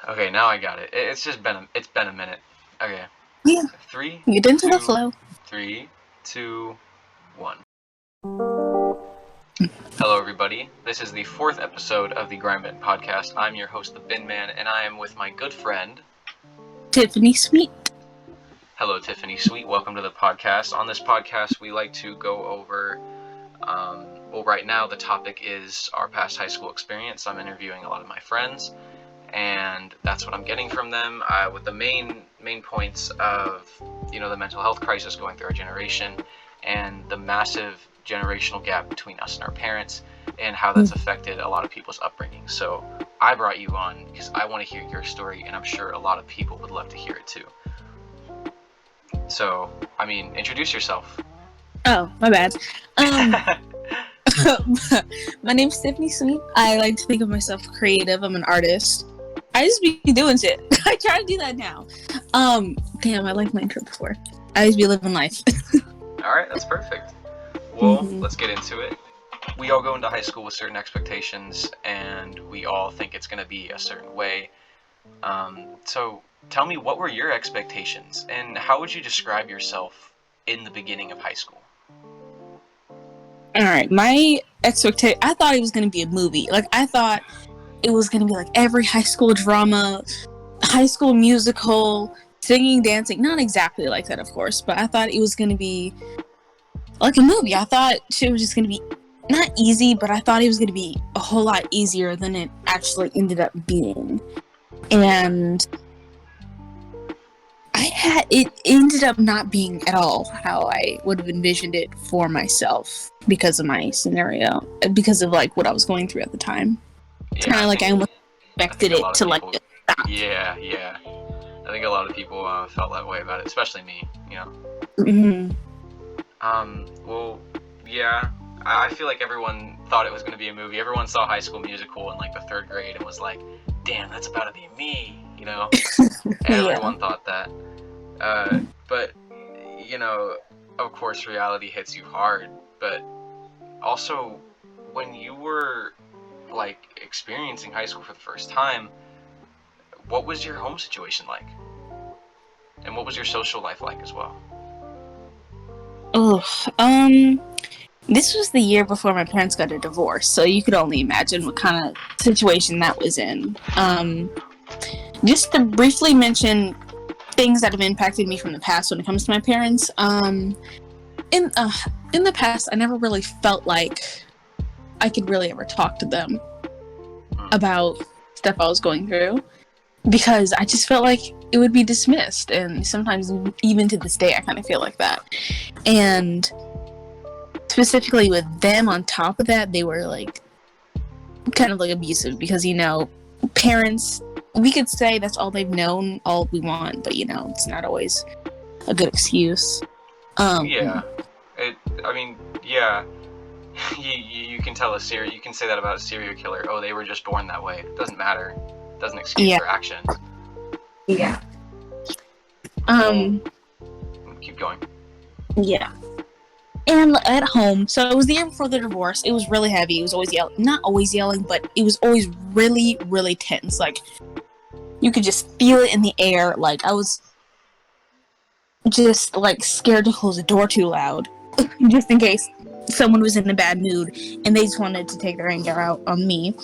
Okay, now I got it. It's been a minute. Okay. Yeah. Three. Get into the two, flow. 3, 2, 1. Hello, everybody. This is the 4th episode of the Grime podcast. I'm your host, the Bin Man, and I am with my good friend Tiffany Sweet. Hello, Tiffany Sweet. Welcome to the podcast. On this podcast, we like to go over. Right now the topic is our past high school experience. I'm interviewing a lot of my friends, and that's what I'm getting from them, with the main points of, the mental health crisis going through our generation and the massive generational gap between us and our parents and how that's affected a lot of people's upbringing. So I brought you on because I want to hear your story, and I'm sure a lot of people would love to hear it too. So, introduce yourself. Oh, my bad. My name's Tiffany Sweet. I like to think of myself creative. I'm an artist. I just be doing shit. I try to do that now. Damn, I like my intro before. I just be living life. Alright, that's perfect. Well, Let's get into it. We all go into high school with certain expectations, and we all think it's going to be a certain way. So tell me, what were your expectations, and how would you describe yourself in the beginning of high school? Alright, my expectation, I thought it was going to be a movie. I thought it was going to be like every high school drama, high school musical, singing, dancing. Not exactly like that, of course, but I thought it was going to be like a movie. I thought shit was just going to be not easy, but I thought it was going to be a whole lot easier than it actually ended up being. And it ended up not being at all how I would have envisioned it for myself because of my scenario, because of what I was going through at the time. It's kind of I almost expected it to stop. Yeah. I think a lot of people felt that way about it, especially me, Well, yeah. I feel like everyone thought it was going to be a movie. Everyone saw High School Musical in the 3rd grade and was like, damn, that's about to be me, Everyone thought that. But, of course reality hits you hard. But also, when you were, experiencing high school for the first time, what was your home situation like? And what was your social life like as well? This was the year before my parents got a divorce, so you could only imagine what kind of situation that was in. Just to briefly mention things that have impacted me from the past when it comes to my parents. In the past, I never really felt like I could really ever talk to them about stuff I was going through, because I just felt like it would be dismissed, and sometimes even to this day I kind of feel like that. And specifically with them, on top of that, they were kind of abusive, because parents, we could say that's all they've known, all we want, but it's not always a good excuse. Yeah. You can tell you can say that about a serial killer. Oh, they were just born that way. It doesn't matter. It doesn't excuse their actions. Yeah. Keep going. Yeah. And at home, so it was the year before the divorce. It was really heavy. It was always not always yelling, but it was always really, really tense. You could just feel it in the air. I was just scared to close the door too loud, just in case someone was in a bad mood and they just wanted to take their anger out on me.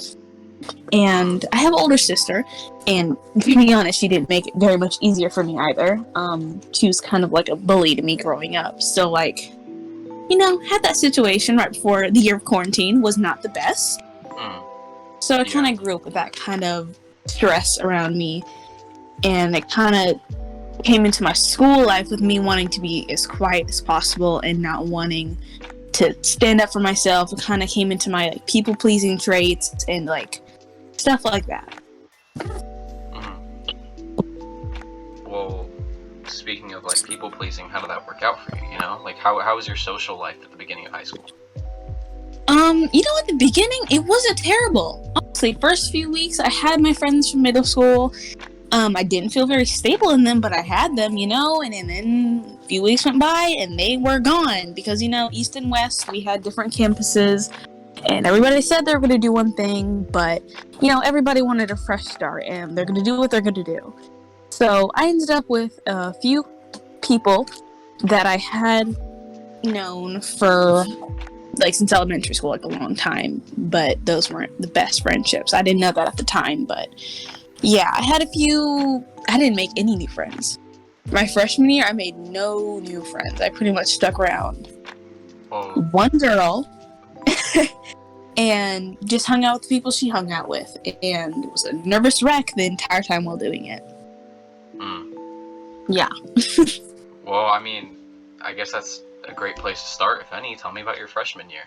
And I have an older sister, and to be honest, she didn't make it very much easier for me either. She was kind of like a bully to me growing up. So had that situation right before the year of quarantine was not the best. So I kind of grew up with that kind of stress around me, and it kind of came into my school life with me wanting to be as quiet as possible and not wanting to stand up for myself. It kind of came into my people-pleasing traits and stuff like that. Well, speaking of people-pleasing, how did that work out for you? How was your social life at the beginning of high school? At the beginning, it wasn't terrible. Honestly, first few weeks, I had my friends from middle school. I didn't feel very stable in them, but I had them, and then a few weeks went by and they were gone because, East and West, we had different campuses. And everybody said they were going to do one thing, but, everybody wanted a fresh start, and they're going to do what they're going to do. So I ended up with a few people that I had known for, since elementary school, a long time, but those weren't the best friendships. I didn't know that at the time, but yeah, I didn't make any new friends. My freshman year, I made no new friends. I pretty much stuck around. One girl, and just hung out with the people she hung out with, and was a nervous wreck the entire time while doing it. Yeah. Well, I mean, I guess that's a great place to start, if any. Tell me about your freshman year.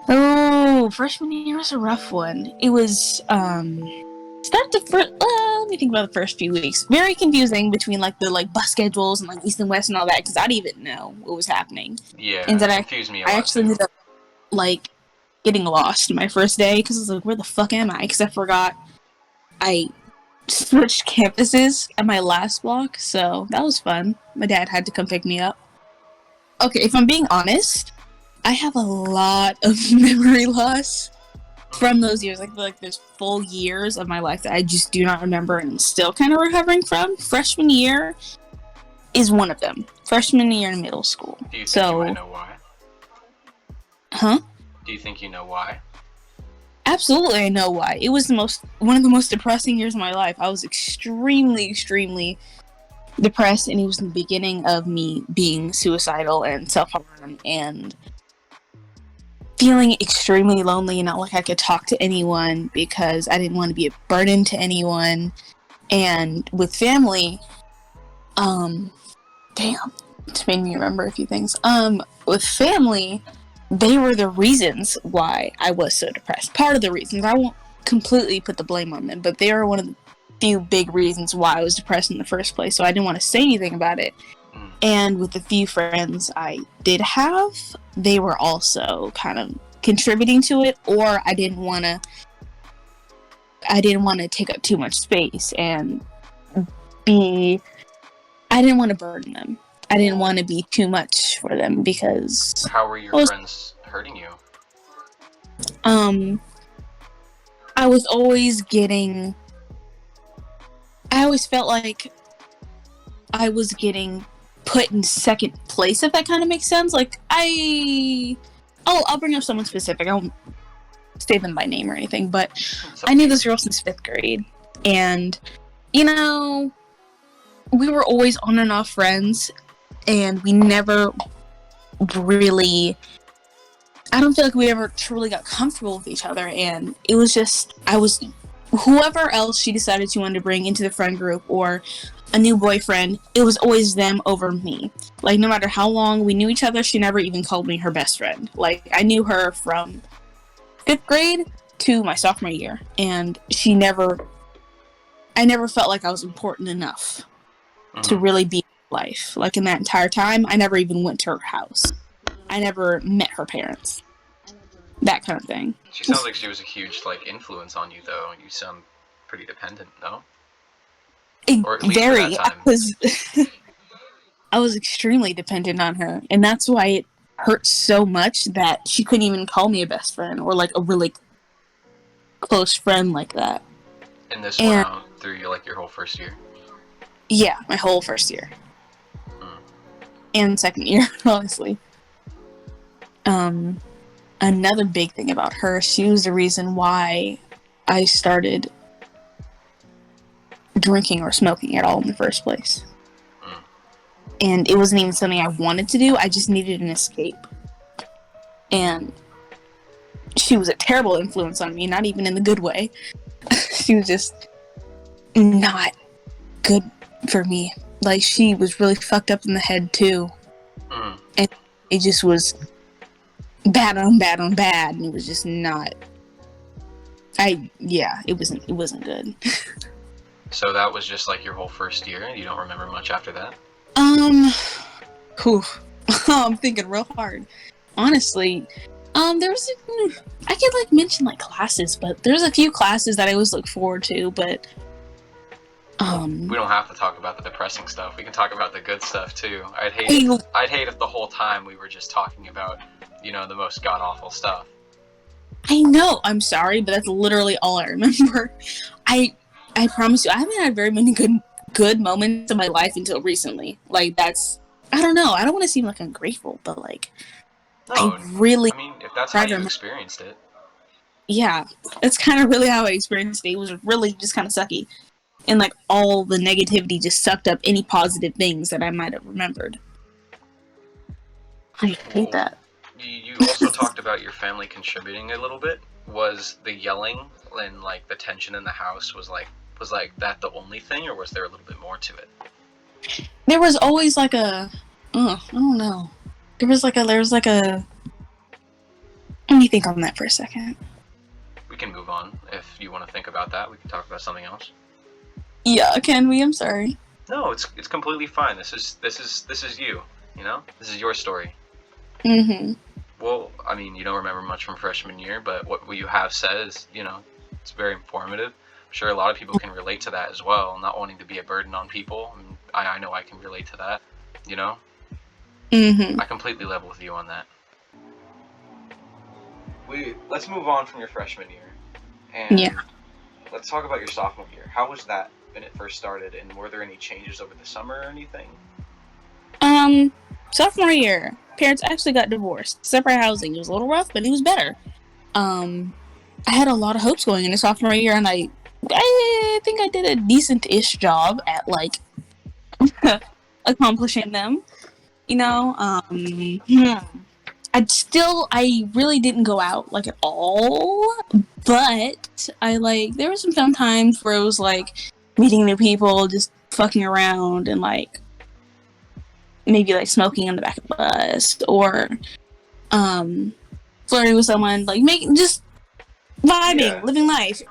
Oh, freshman year was a rough one. It was, let me think about the first few weeks. Very confusing between, the bus schedules and, East and West and all that, because I didn't even know what was happening. Yeah, and that confused me a lot, actually ended up, getting lost my first day, because I was like, where the fuck am I? Because I forgot I switched campuses at my last block, so that was fun. My dad had to come pick me up. Okay, if I'm being honest, I have a lot of memory loss from those years. I feel like there's full years of my life that I just do not remember and I'm still kind of recovering from. Freshman year is one of them. Freshman year in middle school. Do you think you might know why? Huh? Do you think you know why? Absolutely, I know why. It was one of the most depressing years of my life. I was extremely, extremely depressed, and it was the beginning of me being suicidal and self-harm and feeling extremely lonely and not like I could talk to anyone because I didn't want to be a burden to anyone. And with family, it's made me remember a few things. With family, they were the reasons why I was so depressed. Part of the reasons. I won't completely put the blame on them, but they were one of the few big reasons why I was depressed in the first place, so I didn't want to say anything about it. And with the few friends I did have, they were also kind of contributing to it, or I didn't want to take up too much space and I didn't want to burden them. I didn't want to be too much for them because... How were your friends hurting you? I always felt like I was getting put in second place, if that kind of makes sense. I'll bring up someone specific. I won't say them by name or anything, but I knew this girl since 5th grade, and, we were always on and off friends, and we never really... I don't feel like we ever truly got comfortable with each other, and it was just... whoever else she decided she wanted to bring into the friend group, or a new boyfriend, it was always them over me. No matter how long we knew each other, she never even called me her best friend. I knew her from 5th grade to my sophomore year, and I never felt like I was important enough to really be in her life. In that entire time, I never even went to her house. I never met her parents. That kind of thing. She sounds like she was a huge, influence on you, though. You sound pretty dependent, no? Or at least very. at that time. I was extremely dependent on her, and that's why it hurt so much that she couldn't even call me a best friend or, a really close friend like that. And this went out through, your whole first year? Yeah, my whole first year. And second year, honestly. Another big thing about her, she was the reason why I started drinking or smoking at all in the first place. And it wasn't even something I wanted to do, I just needed an escape. And she was a terrible influence on me, not even in the good way. She was just not good for me. She was really fucked up in the head too. And it just was bad on bad on bad, and it was just not... it wasn't good. So that was just your whole first year, and you don't remember much after that? I'm thinking real hard. Honestly, there's I could mention classes, but there's a few classes that I always look forward to, but we don't have to talk about the depressing stuff. We can talk about the good stuff too. I'd hate if the whole time we were just talking about the most god-awful stuff. I know, I'm sorry, but that's literally all I remember. I promise you, I haven't had very many good moments in my life until recently. Like, that's, I don't know, I don't want to seem like ungrateful, but like, No, I really I mean, if that's try how to you remember. experienced it. Yeah, that's kind of really how I experienced it. It was really just kind of sucky. And like, all the negativity just sucked up any positive things that I might have remembered. I hate Well, that. you also talked about your family contributing a little bit. Was the yelling and like the tension in the house was that the only thing, or was there a little bit more to it? There was always like a, I don't know. There was like a, let me think on that for a second. We can move on if you want to think about that. We can talk about something else. Yeah, can we? I'm sorry. No, it's completely fine. This is you. This is your story. Mm-hmm. Well, I mean, you don't remember much from freshman year, but what you have said is, it's very informative. I'm sure a lot of people can relate to that as well, not wanting to be a burden on people. I know I can relate to that, Mm-hmm. I completely level with you on that. Let's move on from your freshman year, and Yeah. let's talk about your sophomore year. How was that when it first started, and were there any changes over the summer or anything? Sophomore year, parents actually got divorced. Separate housing. It was a little rough, but it was better. I had a lot of hopes going into sophomore year, and I think I did a decent-ish job at like accomplishing them. I really didn't go out like at all, but there were some fun times where it was like meeting new people, just fucking around, and like maybe like smoking on the back of the bus, or flirting with someone, like making just vibing, living life.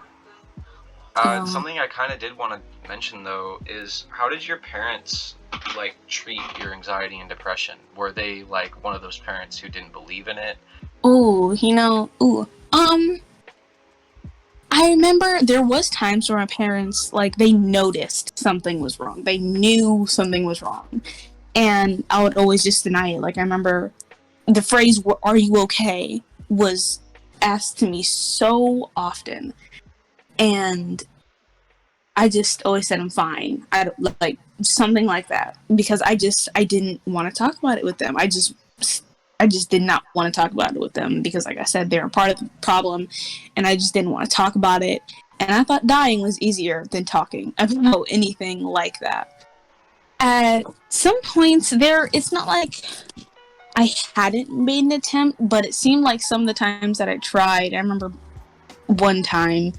Something I kind of did want to mention though is, how did your parents like treat your anxiety and depression? Were they like one of those parents who didn't believe in it? I remember there was times where my parents, like, they noticed something was wrong. They knew something was wrong. And I would always just deny it. Like, I remember the phrase, "Are you okay?" was asked to me so often. And I just always said I'm fine. I don't, like, something like that. Because I didn't want to talk about it with them. I just did not want to talk about it with them because, like I said, they're a part of the problem, and I just didn't want to talk about it. And I thought dying was easier than talking about anything like that. At some points, it's not like I hadn't made an attempt, but it seemed like some of the times that I tried, I remember one time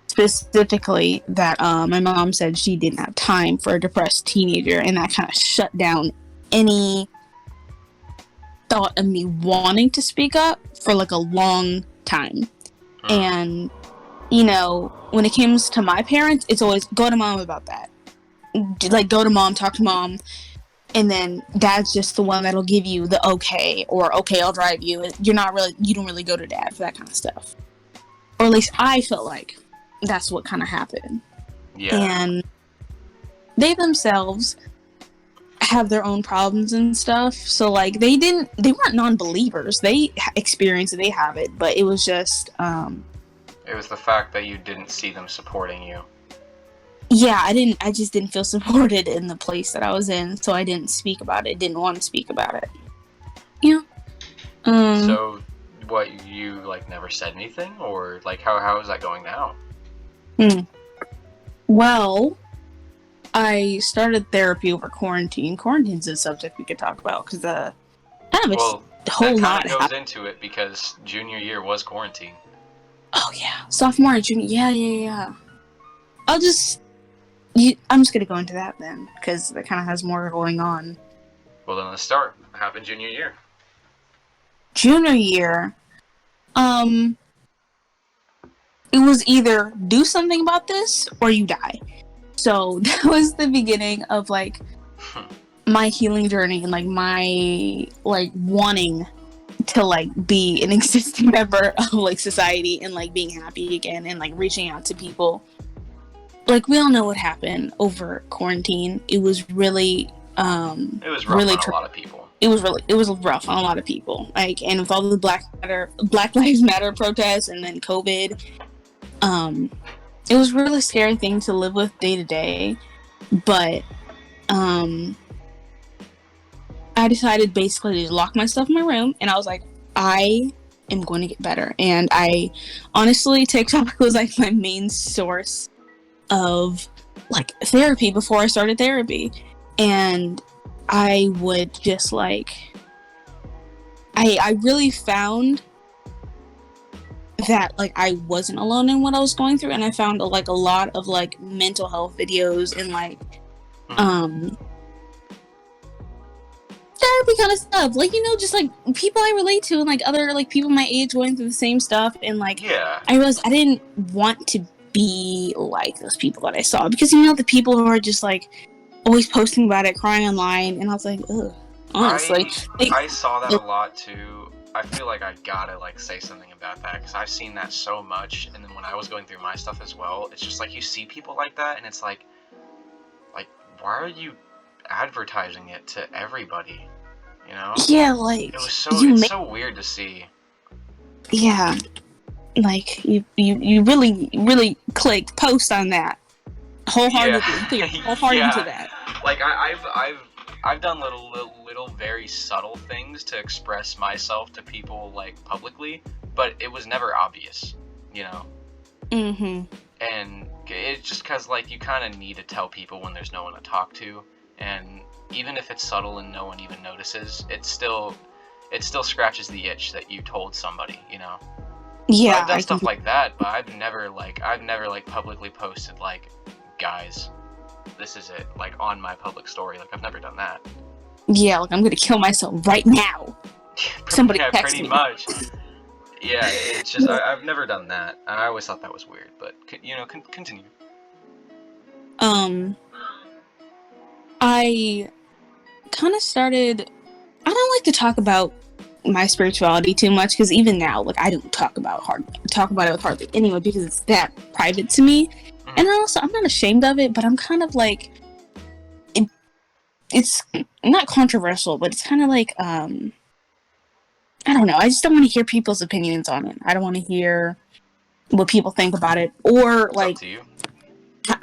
specifically that my mom said she didn't have time for a depressed teenager, and that kind of shut down any thought of me wanting to speak up for like a long time. And when it comes to my parents, it's always go to mom about that, like go to mom, talk to mom, and then dad's just the one that'll give you the okay, or okay, I'll drive you. You don't really go to dad for that kind of stuff, or at least I felt like that's what kind of happened. Yeah. And they themselves have their own problems and stuff, so like they weren't non-believers. They experienced it, they have it, but it was just it was the fact that you didn't see them supporting you. Yeah, I just didn't feel supported in the place that I was in, so I didn't speak about it, didn't want to speak about it. Yeah. So what, you like never said anything, or like how is that going now? Well, I started therapy over quarantine. Quarantine's a subject we could talk about because kind of a whole lot goes into it because junior year was quarantine. Oh yeah, sophomore, junior, yeah. I'm just gonna go into that then because that kind of has more going on. Well, then let's start. What happened junior year? Junior year, it was either do something about this or you die. So that was the beginning of like my healing journey and like my like wanting to like be an existing member of like society and like being happy again and like reaching out to people. Like, we all know what happened over quarantine. It was really it was rough on a lot of people. it was rough on a lot of people. Like, and with all the Black Lives Matter protests and then COVID, it was a really scary thing to live with day to day. But I decided basically to lock my stuff in my room, and I was like, I am going to get better. And I honestly, TikTok was like my main source of like therapy before I started therapy. And I would just like, I really found that like I wasn't alone in what I was going through, and I found like a lot of like mental health videos and like therapy kind of stuff, like, you know, just like people I relate to and like other like people my age going through the same stuff. And like, Yeah. I realized I didn't want to be like those people that I saw, because, you know, the people who are just like always posting about it, crying online, and I was like, ugh, honestly. I saw that a lot too. I feel like I gotta like say something about that, because I've seen that so much. And then when I was going through my stuff as well, it's just like you see people like that, and it's like why are you advertising it to everybody? You know? Yeah, like it was so weird to see. Yeah, like you really clicked post on that wholeheartedly. Yeah. Wholehearted to that. Like I've done little very subtle things to express myself to people like publicly, but it was never obvious, you know. And it's just because like you kind of need to tell people when there's no one to talk to, and even if it's subtle and no one even notices, it still scratches the itch that you told somebody, you know. Yeah, so I've done stuff like that, but I've never publicly posted like, guys, this is it, like on my public story. Like I've never done that. Yeah, like I'm gonna kill myself right now. Somebody text pretty me. much. Yeah, it's just I've never done that. I always thought that was weird, but you know, continue. I kind of started. I don't like to talk about my spirituality too much, because even now, like, I don't talk about it with hardly anyone, because it's that private to me. And also, I'm not ashamed of it, but I'm kind of like, it's not controversial, but it's kind of like, I don't know. I just don't want to hear people's opinions on it. I don't want to hear what people think about it, or It's like, up to you.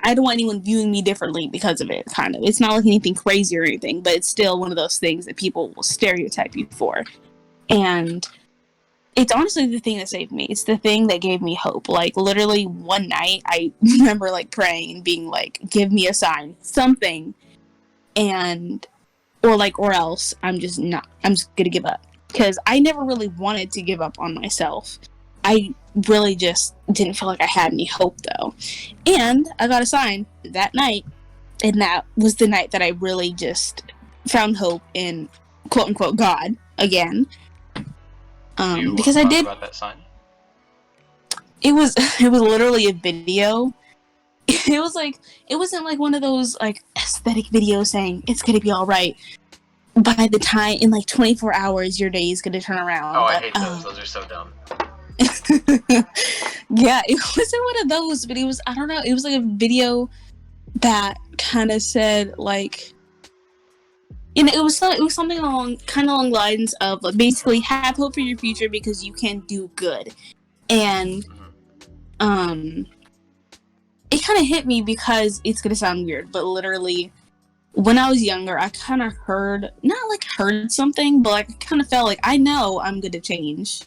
I don't want anyone viewing me differently because of it, kind of. It's not like anything crazy or anything, but it's still one of those things that people will stereotype you for. And it's honestly the thing that saved me. It's the thing that gave me hope. Like, literally one night, I remember, like, praying and being like, give me a sign, something. And, or else I'm just gonna give up. Because I never really wanted to give up on myself. I really just didn't feel like I had any hope, though. And I got a sign that night, and that was the night that I really just found hope in, quote-unquote, God again. Because I did. About that sign? It was literally a video. It wasn't like one of those like aesthetic videos saying it's gonna be all right. By the time, in like 24 hours, your day is gonna turn around. Oh, I hate those. Those are so dumb. Yeah, it wasn't one of those, but it was, I don't know, it was like a video that kind of said like, you know, it was something along the lines of like, basically have hope for your future because you can do good. And it kind of hit me because it's gonna sound weird, but literally when I was younger, I kind of heard something, but like I kind of felt like I know I'm gonna change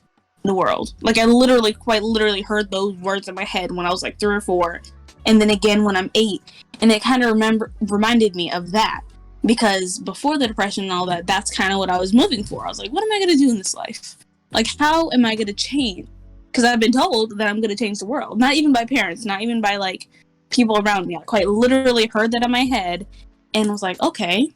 the world. Like I quite literally heard those words in my head when I was like 3 or 4, and then again when I'm 8, and it kind of reminded me of that, because before the depression and all that, that's kind of what I was moving for. I was like, what am I gonna do in this life? Like, how am I gonna change? Because I've been told that I'm gonna change the world, not even by parents, not even by like people around me. I quite literally heard that in my head and was like, okay,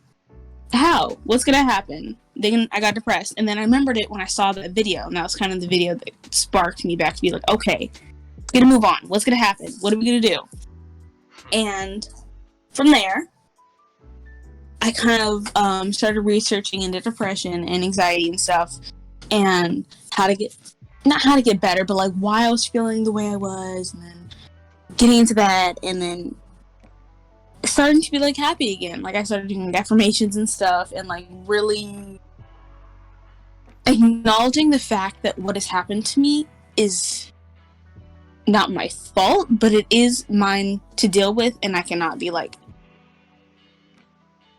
how? What's gonna happen? Then I got depressed, and then I remembered it when I saw that video, and that was kind of the video that sparked me back to be like, okay, let's gonna move on. What's gonna happen? What are we gonna do? And from there, I kind of started researching into depression and anxiety and stuff, and not how to get better, but like why I was feeling the way I was, and then getting into that, and then starting to be like happy again. Like I started doing affirmations and stuff, and like really acknowledging the fact that what has happened to me is not my fault, but it is mine to deal with, and I cannot be like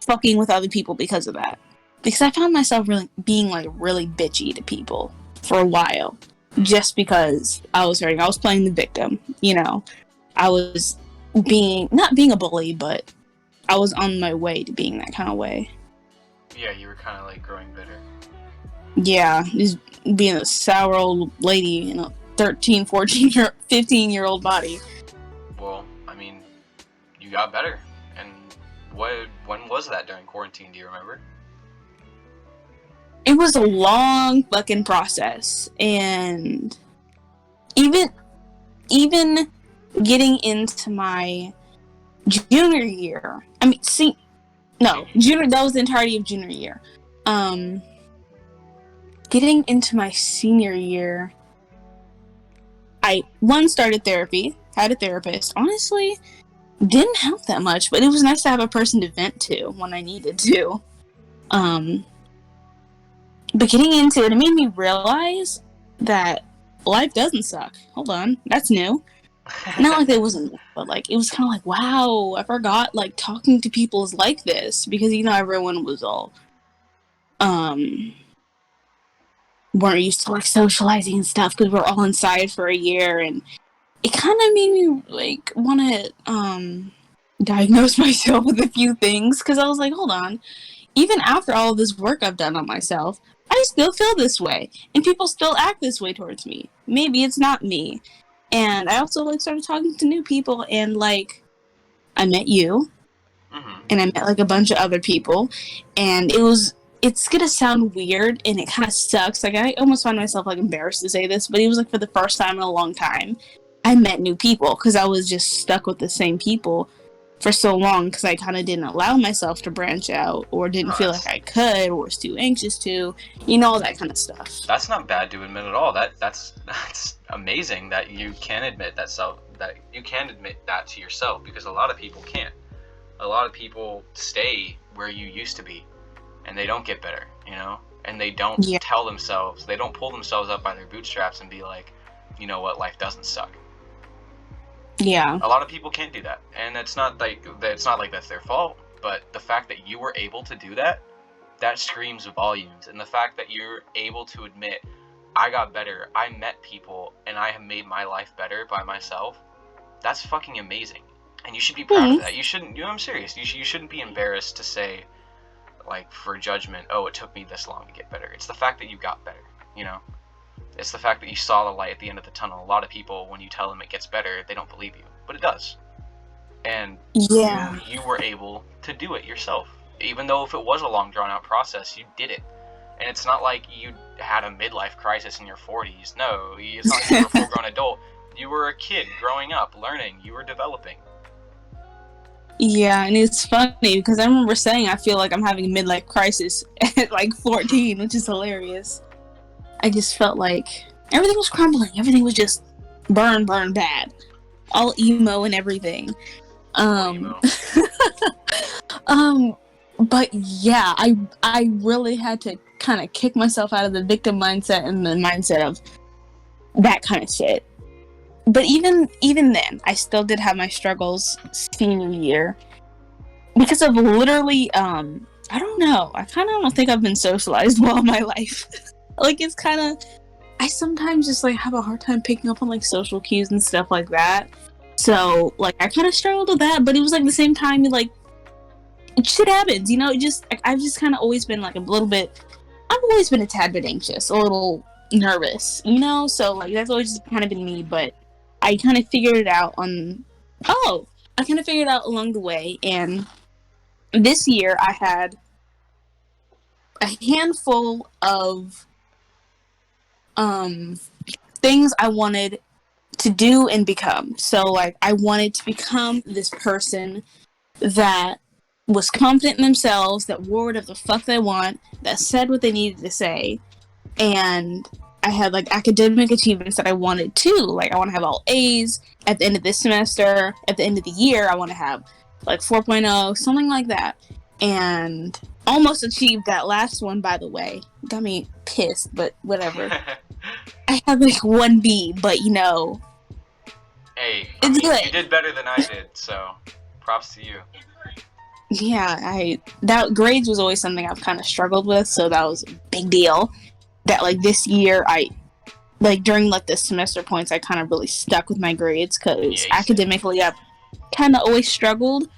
fucking with other people because of that. Because I found myself really being like really bitchy to people for a while, just because I was hurting. I was playing the victim, you know. I was not being a bully, but I was on my way to being that kind of way. Yeah, you were kind of like growing bitter. Yeah, just being a sour old lady in a 13, 14, 15-year-old body. Well, I mean, you got better. And when was that during quarantine? Do you remember? It was a long fucking process, and even getting into my junior year. I mean, junior. That was the entirety of junior year. Getting into my senior year, I started therapy, had a therapist. Honestly, didn't help that much, but it was nice to have a person to vent to when I needed to. But getting into it, it made me realize that life doesn't suck. Hold on, that's new. Not like it wasn't, but like it was kind of like, wow, I forgot like talking to people is like this, because you know everyone was all weren't used to like socializing and stuff because we're all inside for a year, and it kind of made me like want to diagnose myself with a few things, because I was like, hold on, even after all of this work I've done on myself, I still feel this way, and people still act this way towards me. Maybe it's not me. And I also like started talking to new people, and like I met you, and I met like a bunch of other people, and it's gonna sound weird, and it kind of sucks. Like I almost find myself like embarrassed to say this, but it was like for the first time in a long time, I met new people, because I was just stuck with the same people for so long, because I kind of didn't allow myself to branch out, or didn't feel like I could, or was too anxious to, you know, all that kind of stuff. That's not bad to admit at all. That's amazing that you can admit that to yourself, because a lot of people can't. A lot of people stay where you used to be, and they don't get better, you know, and they don't they don't pull themselves up by their bootstraps and be like, you know what, life doesn't suck. Yeah. A lot of people can't do that, and it's not like that's their fault, but the fact that you were able to do that screams volumes. And the fact that you're able to admit, I got better, I met people, and I have made my life better by myself, that's fucking amazing. And you should be proud of that. You shouldn't, you know, I'm serious, you shouldn't be embarrassed to say, like, for judgment, oh, it took me this long to get better. It's the fact that you got better, you know? It's the fact that you saw the light at the end of the tunnel. A lot of people, when you tell them it gets better, they don't believe you, but it does. And you were able to do it yourself. Even though if it was a long, drawn-out process, you did it. And it's not like you had a midlife crisis in your 40s. No, it's not like you were a full-grown adult. You were a kid growing up, learning. You were developing. Yeah, and it's funny because I remember saying I feel like I'm having a midlife crisis at like 14, which is hilarious. I just felt like everything was crumbling. Everything was just burn bad. All emo and everything. But yeah, I really had to kind of kick myself out of the victim mindset and the mindset of that kind of shit. But even then, I still did have my struggles senior year because of literally, I don't know. I kind of don't think I've been socialized well in my life. Like, it's kind of, I sometimes just like have a hard time picking up on like social cues and stuff like that. So like I kind of struggled with that, but it was like the same time, like, shit happens, you know. I've just kind of always been like a little bit. I've always been a tad bit anxious, a little nervous, you know. So like that's always just kind of been me. But I kind of figured it out along the way. And this year I had a handful of things I wanted to do and become. So like I wanted to become this person that was confident in themselves, that wore whatever the fuck they want, that said what they needed to say, and I had like academic achievements that I wanted too. Like I want to have all A's at the end of this semester. At the end of the year, I want to have like 4.0, something like that. And almost achieved that last one, by the way. Got me pissed, but whatever. I had like 1B, but you know, Hey, it's good. you did better than I did, so props to you. Yeah, that grades was always something I've kind of struggled with, so that was a big deal. That like this year, I like during like the semester points, I kind of really stuck with my grades because academically I've kind of always struggled.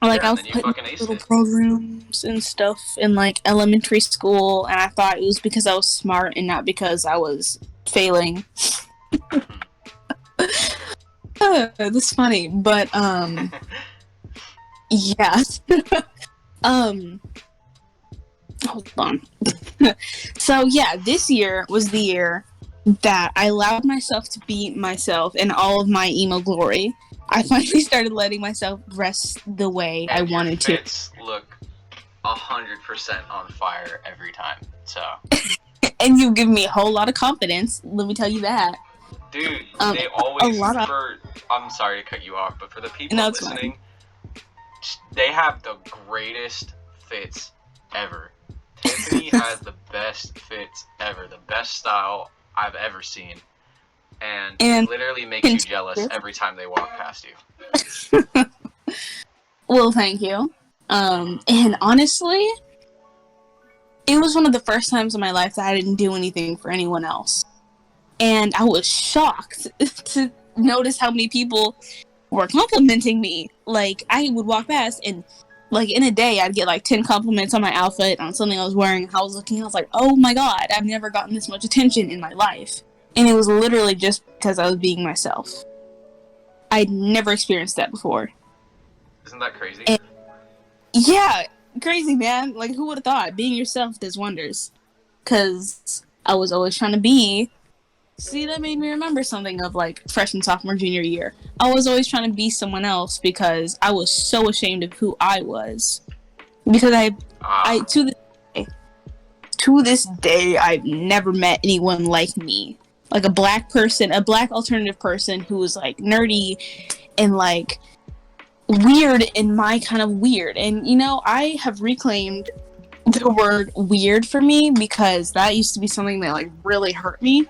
Like I was put in little programs and stuff in like elementary school, and I thought it was because I was smart and not because I was failing. That's funny, but yeah. Hold on. So yeah, this year was the year that I allowed myself to be myself in all of my emo glory. I finally started letting myself rest the way I wanted to. Your fits look 100% on fire every time, so. And you give me a whole lot of confidence, let me tell you that. Dude, they always, I'm sorry to cut you off, but for the people listening, they have the greatest fits ever. Tiffany has the best fits ever, the best style I've ever seen. And it literally makes you jealous every time they walk past you. Well, thank you. And honestly, it was one of the first times in my life that I didn't do anything for anyone else. And I was shocked to notice how many people were complimenting me. Like, I would walk past and, like, in a day, I'd get, like, 10 compliments on my outfit, on something I was wearing, and how I was looking. I was like, oh my god, I've never gotten this much attention in my life. And it was literally just because I was being myself. I'd never experienced that before. Isn't that crazy? And, yeah, crazy, man. Like, who would have thought? Being yourself does wonders. Because I was always trying to be... See, that made me remember something of, like, freshman, sophomore, junior year. I was always trying to be someone else because I was so ashamed of who I was. Because I to this day, I've never met anyone like me. Like, a black alternative person who was, like, nerdy and, like, weird in my kind of weird. And, you know, I have reclaimed the word weird for me because that used to be something that, like, really hurt me.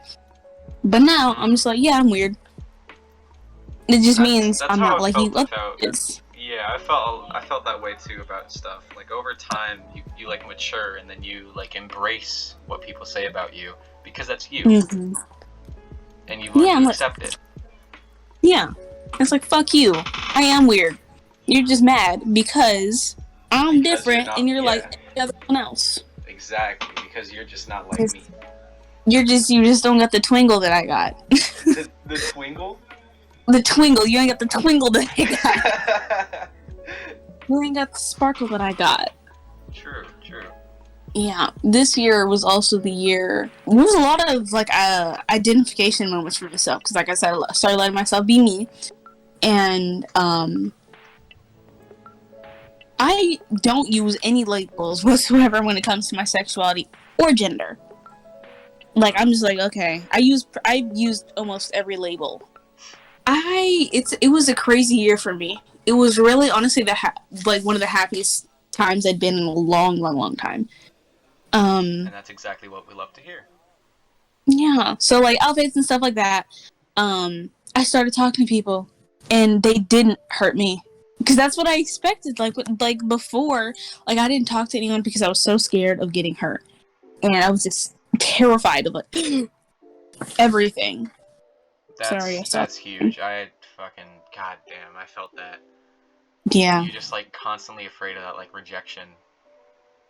But now, I'm just like, yeah, I'm weird. It just means I'm not like you. Yeah, I felt that way too about stuff. Like, over time, you like mature, and then you like embrace what people say about you because that's you. Mm-hmm. And you learn to accept it. Yeah, it's like, fuck you. I am weird. You're just mad because I'm different, and you're like everyone else. Exactly, because you're just not like me. You just don't got the twingle that I got. The twingle? The twingle. You ain't got the twingle that I got. You ain't got the sparkle that I got. True. Yeah, this year was also the year. There was a lot of like identification moments for myself because, like I said, I started letting myself be me, and I don't use any labels whatsoever when it comes to my sexuality or gender. Like, I'm just like, okay, I used almost every label. It was a crazy year for me. It was really, honestly, like one of the happiest times I'd been in a long, long, long time. And that's exactly what we love to hear. Yeah, so like outfits and stuff like that. I started talking to people, and they didn't hurt me because that's what I expected. Like before, like I didn't talk to anyone because I was so scared of getting hurt, and I was just terrified of like everything. That's huge. I fucking goddamn, I felt that. Yeah. You're just like constantly afraid of that like rejection.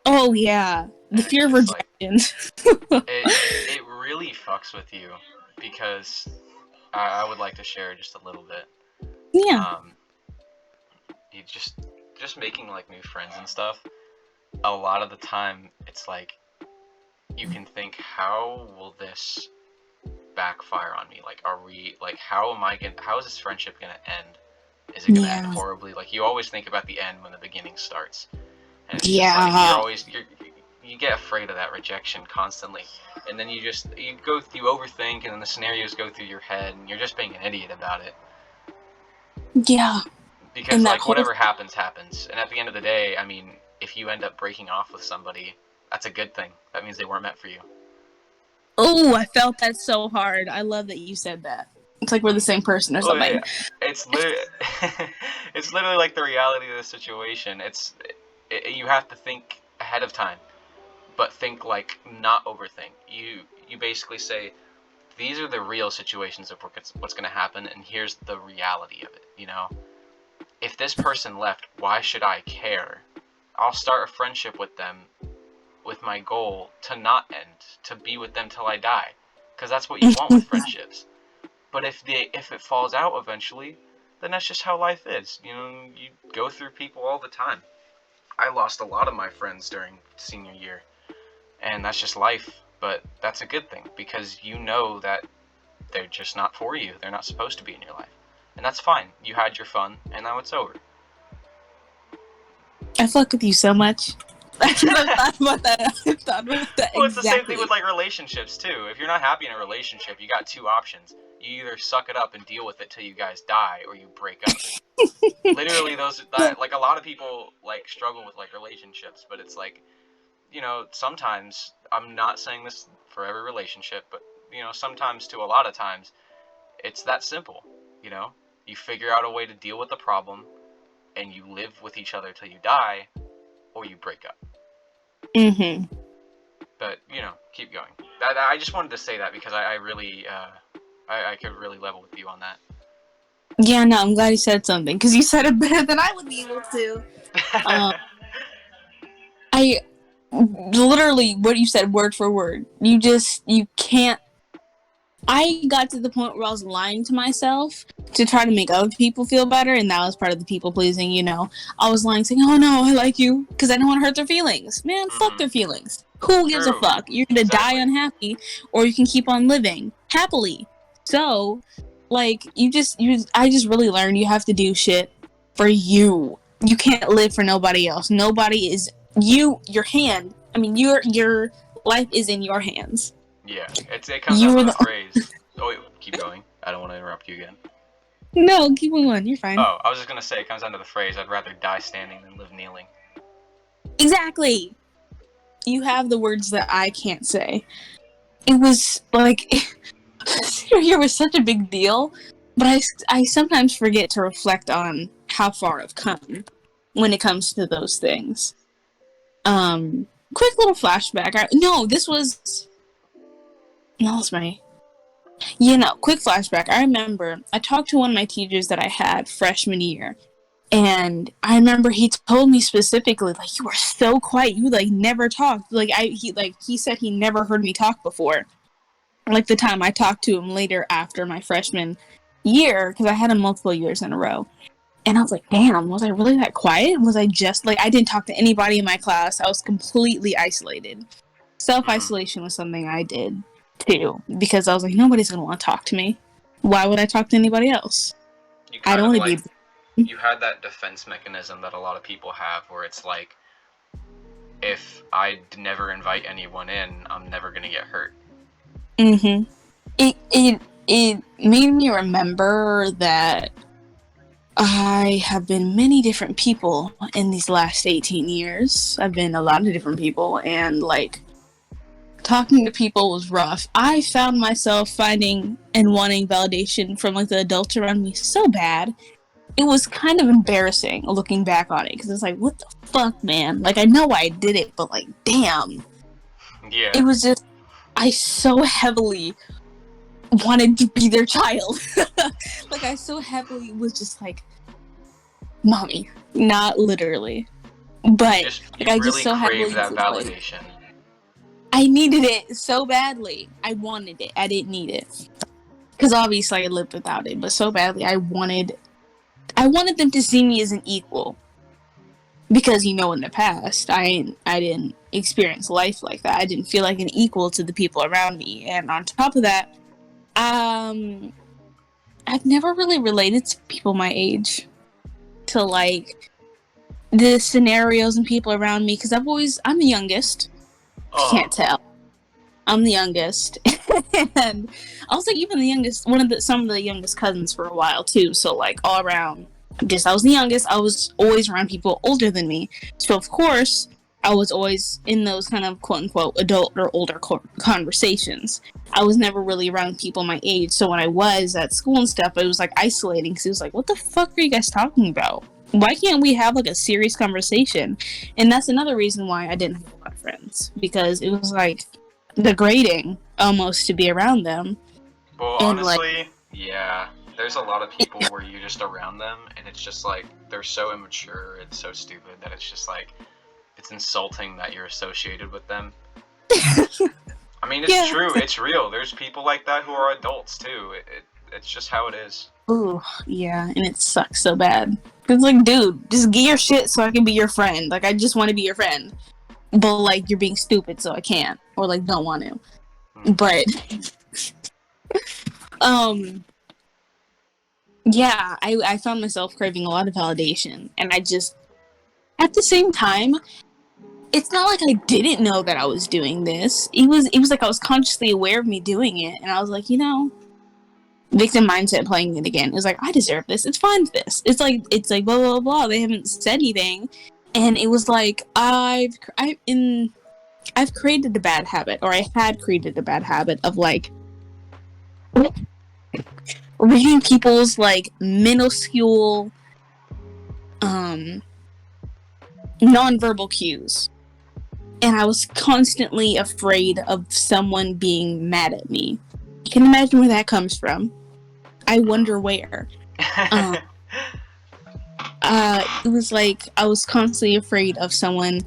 Oh yeah, the fear of rejection. It really fucks with you because I would like to share just a little bit. Yeah. You just making like new friends and stuff. A lot of the time, it's like you can think, how will this backfire on me? Like, how is this friendship gonna end? Is it gonna end horribly? Like, you always think about the end when the beginning starts. And it's just like, you get afraid of that rejection constantly, and then you overthink, and then the scenarios go through your head, and you're just being an idiot about it. Yeah. Because like whatever happens, and at the end of the day, I mean, if you end up breaking off with somebody, that's a good thing. That means they weren't meant for you. Oh, I felt that so hard. I love that you said that. It's like we're the same person or something. Yeah. It's literally, it's literally like the reality of the situation. You have to think ahead of time, but think like not overthink. You basically say, these are the real situations of what's going to happen, and here's the reality of it. You know, if this person left, why should I care? I'll start a friendship with them with my goal to not end, to be with them till I die, because that's what you want with friendships. But if it falls out eventually, then that's just how life is. You know, you go through people all the time. I lost a lot of my friends during senior year, and that's just life. But that's a good thing, because you know that they're just not for you. They're not supposed to be in your life, and that's fine. You had your fun, and now it's over. I fuck with you so much. I thought about that. Well, it's the same thing with like relationships too. If you're not happy in a relationship, you got two options. You either suck it up and deal with it till you guys die, or you break up. Literally, like a lot of people like struggle with like relationships, but it's like, you know, sometimes, I'm not saying this for every relationship, but you know, sometimes to a lot of times, it's that simple. You know, you figure out a way to deal with the problem, and you live with each other till you die, or you break up. Mm-hmm. But, you know, keep going. I just wanted to say that because I really, I could really level with you on that. Yeah, no, I'm glad you said something, because you said it better than I would be able to. I literally, what you said, word for word. You can't. I got to the point where I was lying to myself to try to make other people feel better, and that was part of the people pleasing, you know. I was lying, saying, oh no, I like you, because I don't want to hurt their feelings. Man, fuck their feelings. Who gives a fuck? You're gonna die unhappy, or you can keep on living happily. So, like, I just really learned you have to do shit for you. You can't live for nobody else. Nobody is your hand. I mean, your life is in your hands. Yeah, it comes down to the phrase. Oh, wait, keep going. I don't want to interrupt you again. No, keep going. You're fine. Oh, I was just gonna say, it comes down to the phrase, I'd rather die standing than live kneeling. Exactly. You have the words that I can't say. It was like, senior year was such a big deal, but I sometimes forget to reflect on how far I've come when it comes to those things. Quick little flashback. Quick flashback. I remember I talked to one of my teachers that I had freshman year, and I remember he told me specifically, like, you were so quiet, you like never talked. He said he never heard me talk before. Like the time I talked to him later after my freshman year, because I had him multiple years in a row. And I was like, damn, was I really that quiet? Was I just, like, I didn't talk to anybody in my class. I was completely isolated. Self-isolation was something I did, too. Because I was like, nobody's going to want to talk to me. Why would I talk to anybody else? I don't want to be... You had that defense mechanism that a lot of people have, where it's like, if I never invite anyone in, I'm never going to get hurt. Mm-hmm. It made me remember that I have been many different people in these last 18 years. I've been a lot of different people, and, like, talking to people was rough. I found myself finding and wanting validation from, like, the adults around me so bad. It was kind of embarrassing looking back on it, because it's like, what the fuck, man? Like, I know I did it, but, like, damn. Yeah. It was just, I so heavily wanted to be their child. Like, I so heavily was just like, mommy. Not literally, but I just so heavily that validation. Like, I needed it so badly. I wanted it. I didn't need it, because obviously I lived without it, but so badly I wanted them to see me as an equal, because, you know, in the past I didn't experience life like that. I didn't feel like an equal to the people around me, and on top of that, I've never really related to people my age, to, like, the scenarios and people around me, because I'm the youngest. Oh. Can't tell. I'm the youngest. And I was, like, even the youngest, some of the youngest cousins for a while, too, so, like, all around, Just I was the youngest, I was always around people older than me. So of course, I was always in those kind of quote unquote adult or older conversations. I was never really around people my age. So when I was at school and stuff, it was like isolating because it was like, what the fuck are you guys talking about? Why can't we have like a serious conversation? And that's another reason why I didn't have a lot of friends, because it was like degrading almost to be around them. Well, And honestly, yeah. There's a lot of people where you're just around them, and it's just like they're so immature and so stupid that it's just like it's insulting that you're associated with them. I mean, it's true. It's real. There's people like that who are adults too. It's just how it is. Ooh, yeah, and it sucks so bad. It's like, dude, just get your shit so I can be your friend. Like, I just want to be your friend. But, like, you're being stupid, so I can't. Or, like, don't want to. But, yeah, I found myself craving a lot of validation. And I just, at the same time, it's not like I didn't know that I was doing this. It was like I was consciously aware of me doing it. And I was like, you know, victim mindset playing it again. It was like, I deserve this. It's fine for this. It's like blah blah blah. They haven't said anything, and it was like I've created a bad habit, or I had created a bad habit of like reading people's like minuscule nonverbal cues, and I was constantly afraid of someone being mad at me. You can imagine where that comes from. I wonder where. It was like I was constantly afraid of someone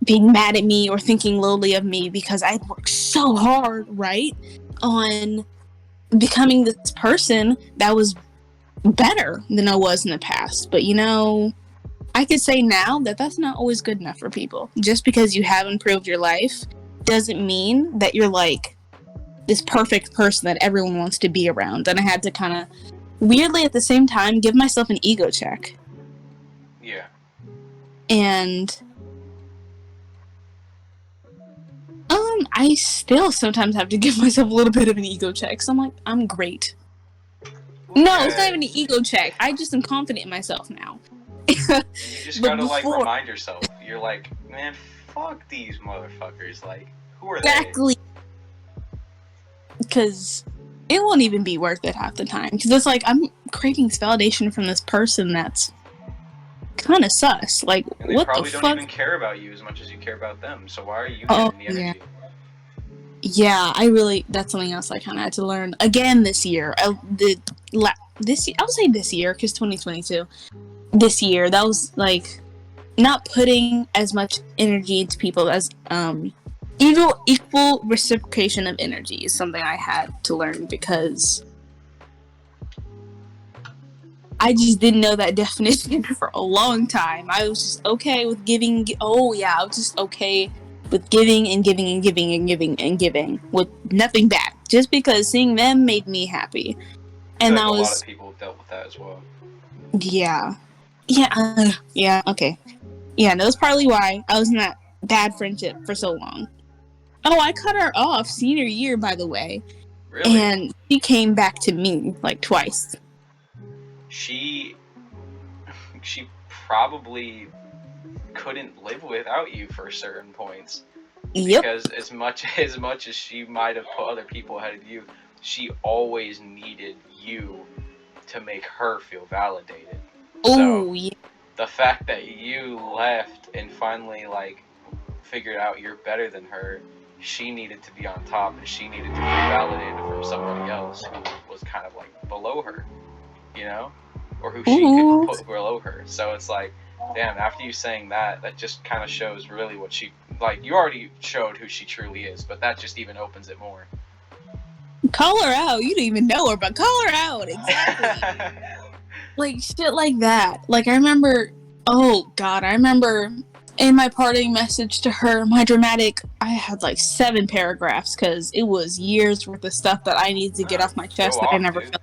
being mad at me or thinking lowly of me because I worked so hard, right, on becoming this person that was better than I was in the past. But, you know, I could say now that that's not always good enough for people. Just because you have improved your life doesn't mean that you're like this perfect person that everyone wants to be around. And I had to kind of, weirdly at the same time, give myself an ego check. Yeah. And I still sometimes have to give myself a little bit of an ego check. So I'm like, I'm great. Okay. No, it's not even an ego check. I just am confident in myself now. You just gotta like remind yourself. You're like, man, fuck these motherfuckers. Like, who are they? Exactly. Because it won't even be worth it half the time. Because it's like, I'm craving this validation from this person that's kind of sus. Like, and they what probably the don't fuck? even care about you as much as you care about them. So why are you giving the energy? Yeah, that's something else I kind of had to learn again this year. I would say this year, because 2022. This year, that was like not putting as much energy into people as equal reciprocation of energy is something I had to learn, because I just didn't know that definition for a long time. I was just okay with giving. Oh yeah, I was just okay with giving and giving and giving and giving and giving with nothing back, just because seeing them made me happy. And a lot of people dealt with that as well. Yeah, okay. Yeah, no, that's partly why I was in that bad friendship for so long. Oh, I cut her off senior year, by the way. Really? And she came back to me like twice. She probably couldn't live without you for certain points. Yep. Because as much as she might have put other people ahead of you, she always needed you to make her feel validated. Oh, yeah. The fact that you left and finally like figured out you're better than her, she needed to be on top, and she needed to be validated from somebody else who was kind of like below her, you know, or who she could put below her. So it's like, damn, after you saying that just kind of shows really what she, like, you already showed who she truly is, but that just even opens it more. Call her out. You don't even know her, but call her out. Exactly. Like, shit like that. Like, I remember in my parting message to her, I had like 7 paragraphs, because it was years worth of stuff that I needed to get off my chest that I never felt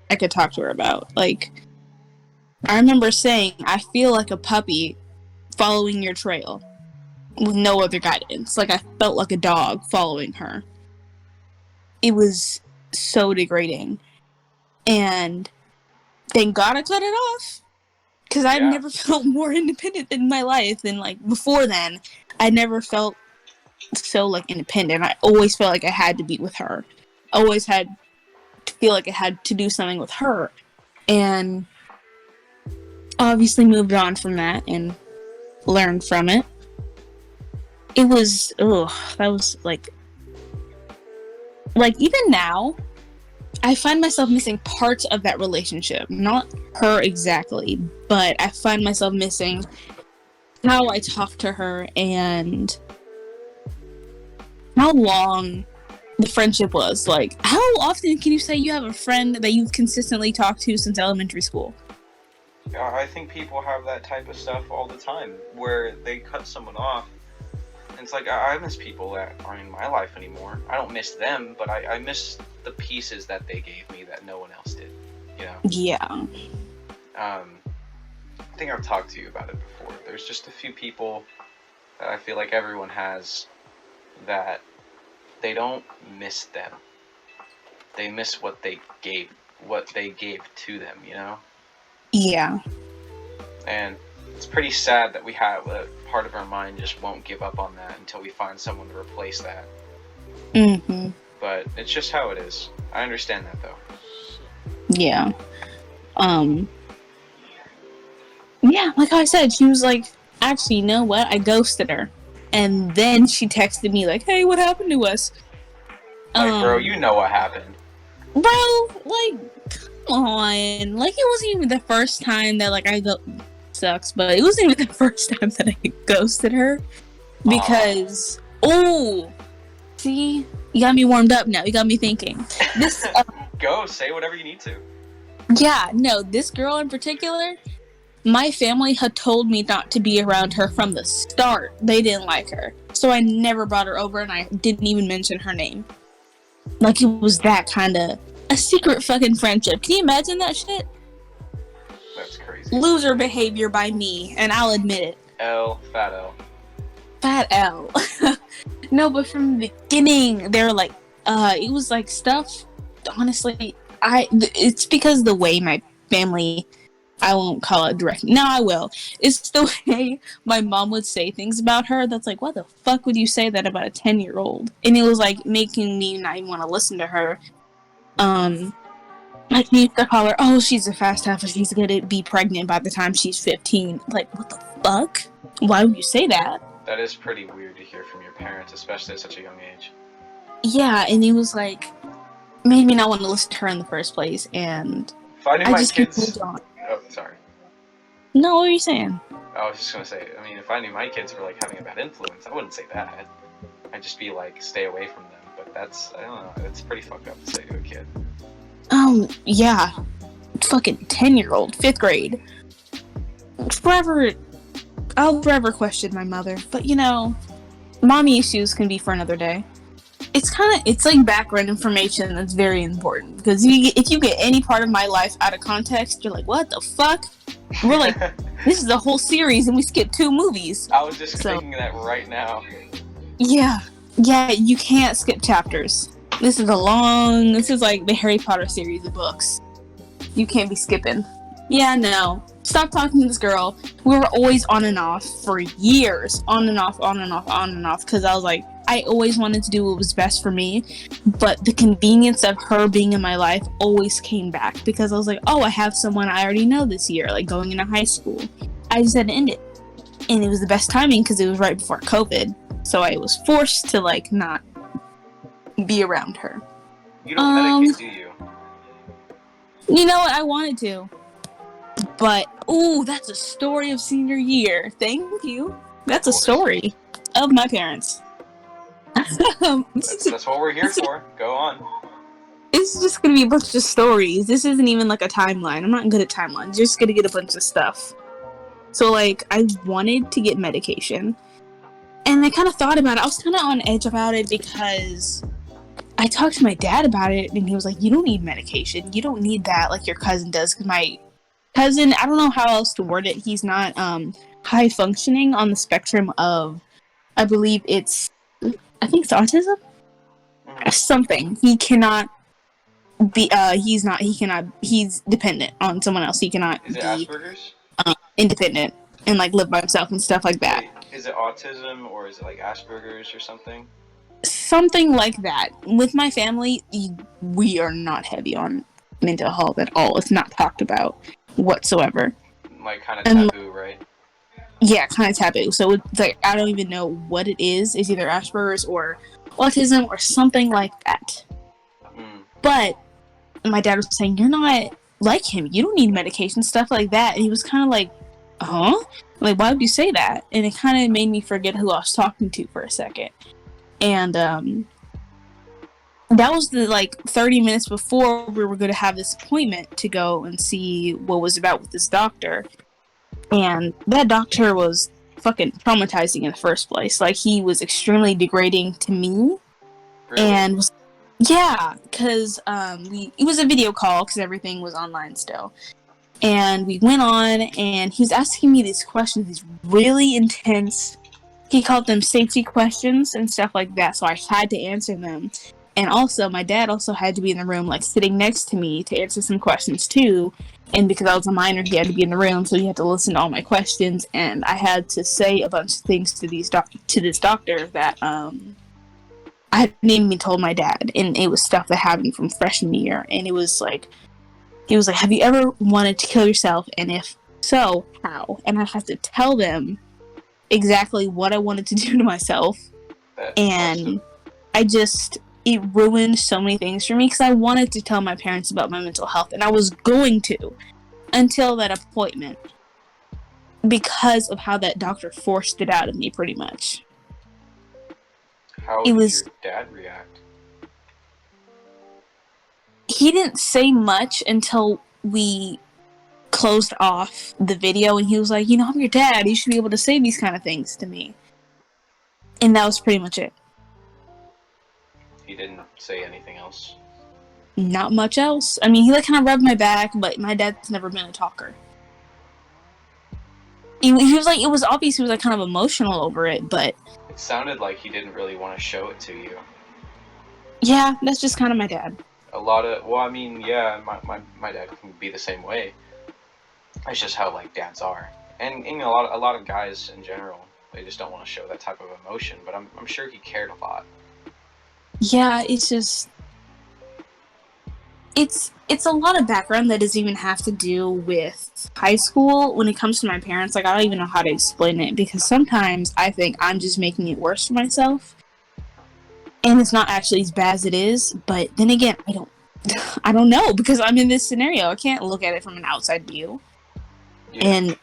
I could talk to her about. Like, I remember saying, I feel like a puppy following your trail with no other guidance. Like, I felt like a dog following her. It was so degrading. And thank God I cut it off. Because I've Yeah. never felt more independent in my life than, like, before then. I never felt so, like, independent. I always felt like I had to be with her. Always had to feel like I had to do something with her. And obviously moved on from that and learned from it. It was, that was, like, even now, I find myself missing parts of that relationship. Not her exactly, but I find myself missing how I talk to her and how long the friendship was. Like, how often can you say you have a friend that you've consistently talked to since elementary school? I think people have that type of stuff all the time, where they cut someone off. And it's like, I miss people that aren't in my life anymore. I don't miss them, but I miss the pieces that they gave me that no one else did, you know? Yeah. I think I've talked to you about it before. There's just a few people that I feel like everyone has that they don't miss them. They miss what they gave to them, you know? Yeah. And it's pretty sad that we have a part of our mind just won't give up on that until we find someone to replace that. Mm-hmm. But it's just how it is. I understand that, though. Yeah. Yeah, like I said, she was like, actually, you know what? I ghosted her. And then she texted me like, hey, what happened to us? Like, bro, you know what happened. Bro, like, come on. Like, it wasn't even the first time that, like, sucks, but it wasn't even the first time that I ghosted her. Because, see? You got me warmed up now. You got me thinking. This, Go, say whatever you need to. Yeah, no, this girl in particular, my family had told me not to be around her from the start. They didn't like her. So I never brought her over and I didn't even mention her name. Like, it was that kind of a secret fucking friendship. Can you imagine that shit? That's crazy. Loser behavior by me, and I'll admit it. Fat L. Fat L. No, but from the beginning, they were like, it was like stuff, honestly, it's because the way my family, I won't call it directly. No, I will. It's the way my mom would say things about her that's like, what the fuck would you say that about a 10-year-old? And it was like making me not even want to listen to her. Like, we used to call her, oh, she's a fast half, she's gonna be pregnant by the time she's 15. Like, what the fuck? Why would you say that? That is pretty weird to hear from your parents, especially at such a young age. Yeah, and it was like, made me not want to listen to her in the first place, and Finding I my just kids... moved on. Oh, sorry. No, what were you saying? I was just gonna say, I mean, if I knew my kids were, like, having a bad influence, I wouldn't say that. I'd just be like, stay away from them. But that's, I don't know, it's pretty fucked up to say to a kid. Yeah. Fucking 10-year-old, 5th grade. I'll forever question my mother. But, you know, mommy issues can be for another day. It's like background information that's very important. Because if you get any part of my life out of context, you're like, what the fuck? We're like, this is a whole series and we skipped 2 movies. I was just thinking that right now. Yeah, you can't skip chapters. This is like the Harry Potter series of books. You can't be skipping. Yeah, no. Stop talking to this girl. We were always on and off for years. On and off. Because I was like, I always wanted to do what was best for me. But the convenience of her being in my life always came back. Because I was like, oh, I have someone I already know this year. Like, going into high school. I just had to end it. And it was the best timing because it was right before COVID. So I was forced to, like, not be around her. You don't medicate, do you? You know what? I wanted to. But, that's a story of senior year. Thank you. That's a story of my parents. That's what we're here for. Go on. It's just going to be a bunch of stories. This isn't even like a timeline. I'm not good at timelines. You're just going to get a bunch of stuff. So, like, I wanted to get medication. And I kind of thought about it. I was kind of on edge about it because I talked to my dad about it, and he was like, you don't need medication. You don't need that like your cousin does. Because my cousin, I don't know how else to word it. He's not high functioning on the spectrum of, I think it's autism? Something. He cannot he's dependent on someone else. He cannot Is it be Asperger's? independent and like live by himself and stuff like that. Wait, is it autism or is it like Asperger's or something? Something like that. With my family, we are not heavy on mental health at all. It's not talked about whatsoever. Like kind of taboo, right? Yeah, kind of taboo. So it's like I don't even know what it is. It's either Asperger's or autism or something like that. But my dad was saying, you're not like him. You don't need medication, stuff like that. And he was kind of like, huh? Like, why would you say that? And it kind of made me forget who I was talking to for a second. And that was the 30 minutes before we were going to have this appointment to go and see what was about with this doctor. And that doctor was fucking traumatizing in the first place. Like, he was extremely degrading to me. Really? And was, yeah, because it was a video call because everything was online still. And we went on, and he was asking me these questions, these really intense, he called them safety questions and stuff like that, so I had to answer them. And also, my dad also had to be in the room, like, sitting next to me to answer some questions, too. And because I was a minor, he had to be in the room, so he had to listen to all my questions. And I had to say a bunch of things to this doctor that I hadn't even told my dad. And it was stuff that happened from freshman year. And it was like, he was like, have you ever wanted to kill yourself? And if so, how? And I have to tell them exactly what I wanted to do to myself. And it ruined so many things for me because I wanted to tell my parents about my mental health, and I was going to until that appointment because of how that doctor forced it out of me, pretty much. How did your dad react? He didn't say much until we closed off the video, and he was like, I'm your dad, you should be able to say these kind of things to me. And that was pretty much it. He didn't say anything else? Not much else. I mean, he kind of rubbed my back, but my dad's never been a talker. He was like, it was obvious he was kind of emotional over it, but it sounded like he didn't really want to show it to you. Yeah, that's just kind of my dad. My dad can be the same way. It's just how dads are, and a lot of guys in general, they just don't want to show that type of emotion. But I'm sure he cared a lot. Yeah, it's just it's a lot of background that doesn't even have to do with high school. When it comes to my parents, I don't even know how to explain it because sometimes I think I'm just making it worse for myself, and it's not actually as bad as it is. But then again, I don't know because I'm in this scenario. I can't look at it from an outside view. Yeah. And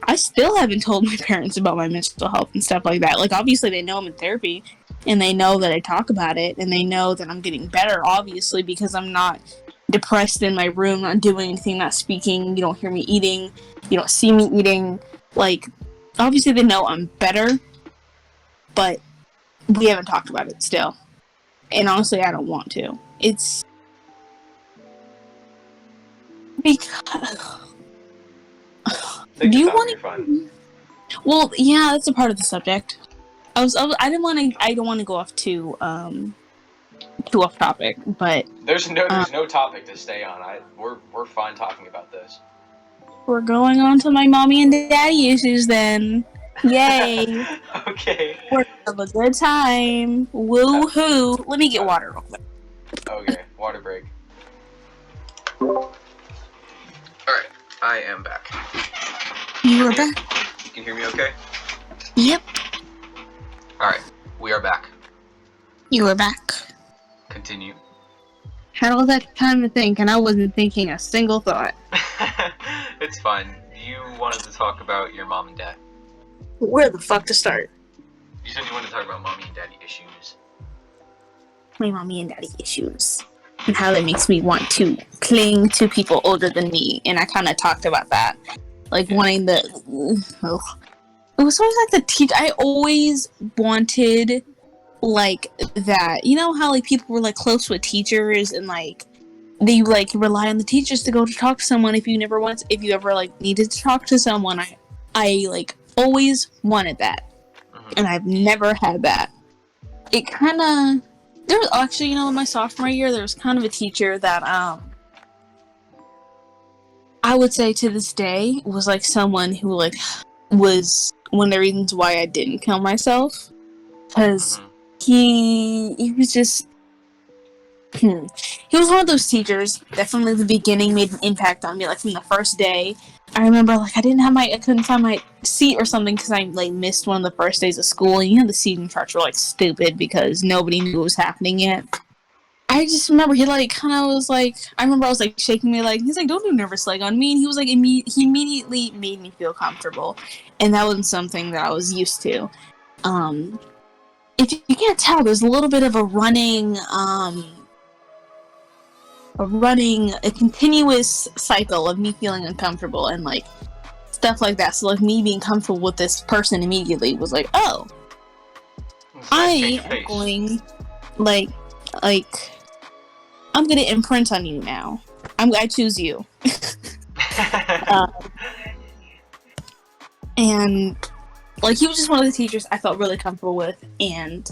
I still haven't told my parents about my mental health and stuff like that. Obviously they know I'm in therapy and they know that I talk about it and they know that I'm getting better, obviously, because I'm not depressed in my room, not doing anything, not speaking. You don't hear me eating. You don't see me eating. Obviously they know I'm better, but we haven't talked about it still. And honestly, I don't want to. It's because... Do you want to? Well, yeah, that's a part of the subject. I don't want to go off too off topic, but there's no topic to stay on. We're fine talking about this. We're going on to my mommy and daddy issues then. Yay! Okay. We're gonna have a good time. Woo hoo! Let me get water real quick. Okay, water break. All right, I am back. You are back. You can hear me okay? Yep. Alright, we are back. You are back. Continue. Had all that time to think, and I wasn't thinking a single thought. It's fine. You wanted to talk about your mom and dad. Where the fuck to start? You said you wanted to talk about mommy and daddy issues. My mommy and daddy issues. And how that makes me want to cling to people older than me. And I kind of talked about that. Wanting the... It was always the teach... I always wanted, that... You know how, people were, close with teachers and, they, rely on the teachers to go to talk to someone if you ever, needed to talk to someone. I always wanted that. Mm-hmm. And I've never had that. It kind of There was actually, in my sophomore year, there was kind of a teacher that I would say to this day was like someone who like was one of the reasons why I didn't kill myself, because Mm-hmm. he was just he was one of those teachers that from the beginning made an impact on me. Like from the first day, I remember like I couldn't find my seat or something because I like missed one of the first days of school, and the seating charts were like stupid because nobody knew what was happening yet. I just remember he like kind of was like, I remember I was like shaking my leg. He's like, "Don't do nervous leg on me," and he was like, he immediately made me feel comfortable, and that wasn't something that I was used to. Um, if you can't tell, there's a little bit of a continuous cycle of me feeling uncomfortable and like stuff like that. So like me being comfortable with this person immediately was like, oh, I am going like I'm gonna imprint on you now. I choose you. uh, and like he was just one of the teachers I felt really comfortable with, and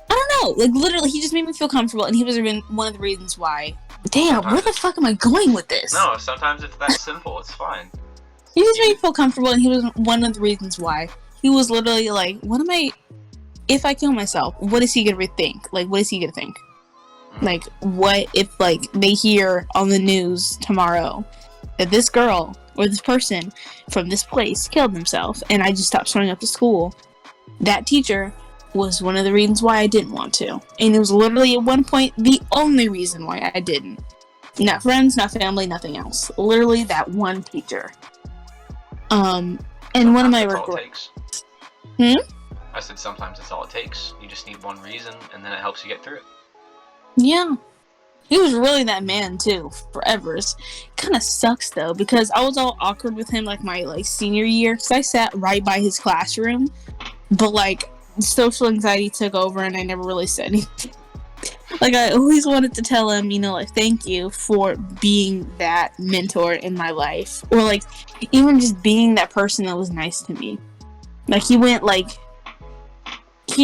I don't know, like literally he just made me feel comfortable, and he was one of the reasons why. Damn, where the fuck am I going with this? No, sometimes it's that simple. It's fine. He just made me feel comfortable, and he was one of the reasons why. He was literally like, if I kill myself, what is he gonna think? Like, what is he gonna think? Like, what if, like, they hear on the news tomorrow that this girl or this person from this place killed themselves, and I just stopped showing up to school? That teacher was one of the reasons why I didn't want to. And it was literally, at one point, the only reason why I didn't. Not friends, not family, nothing else. Literally that one teacher. And sometimes one of my regrets. I said sometimes that's all it takes. You just need one reason, and then it helps you get through it. Yeah. He was really that man, too, forever. It kind of sucks, though, because I was all awkward with him, like, my, like, senior year, because I sat right by his classroom, but, like, social anxiety took over, and I never really said anything. Like, I always wanted to tell him, like, thank you for being that mentor in my life, or, like, even just being that person that was nice to me. Like, he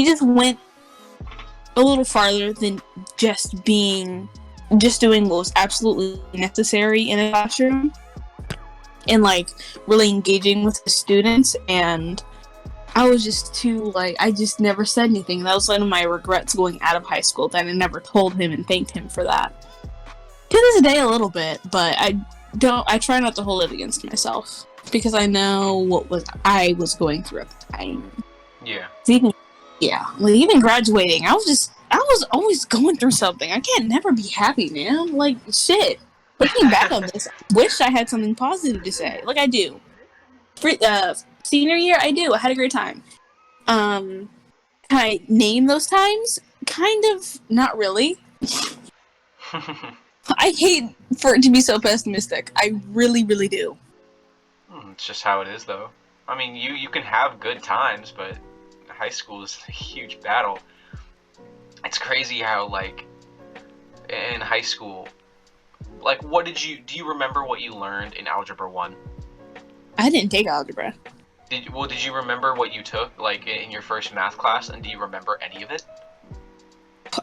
just went a little farther than just doing what was absolutely necessary in a classroom, and like really engaging with the students. And I was just too like, I just never said anything. That was one of my regrets going out of high school, that I never told him and thanked him for that. To this day, a little bit, but I try not to hold it against myself, because I know what I was going through at the time. Yeah. Even graduating, I was always going through something. I can't never be happy, man. Like, shit. Looking back on this, I wish I had something positive to say. Like, I do. Senior year, I do. I had a great time. Can I name those times? Kind of, not really. I hate for it to be so pessimistic. I really, really do. It's just how it is, though. I mean, you can have good times, but high school is a huge battle. It's crazy how, like, in high school, like, do you remember what you learned in Algebra 1? I didn't take algebra. Did you remember what you took, like, in your first math class, and do you remember any of it?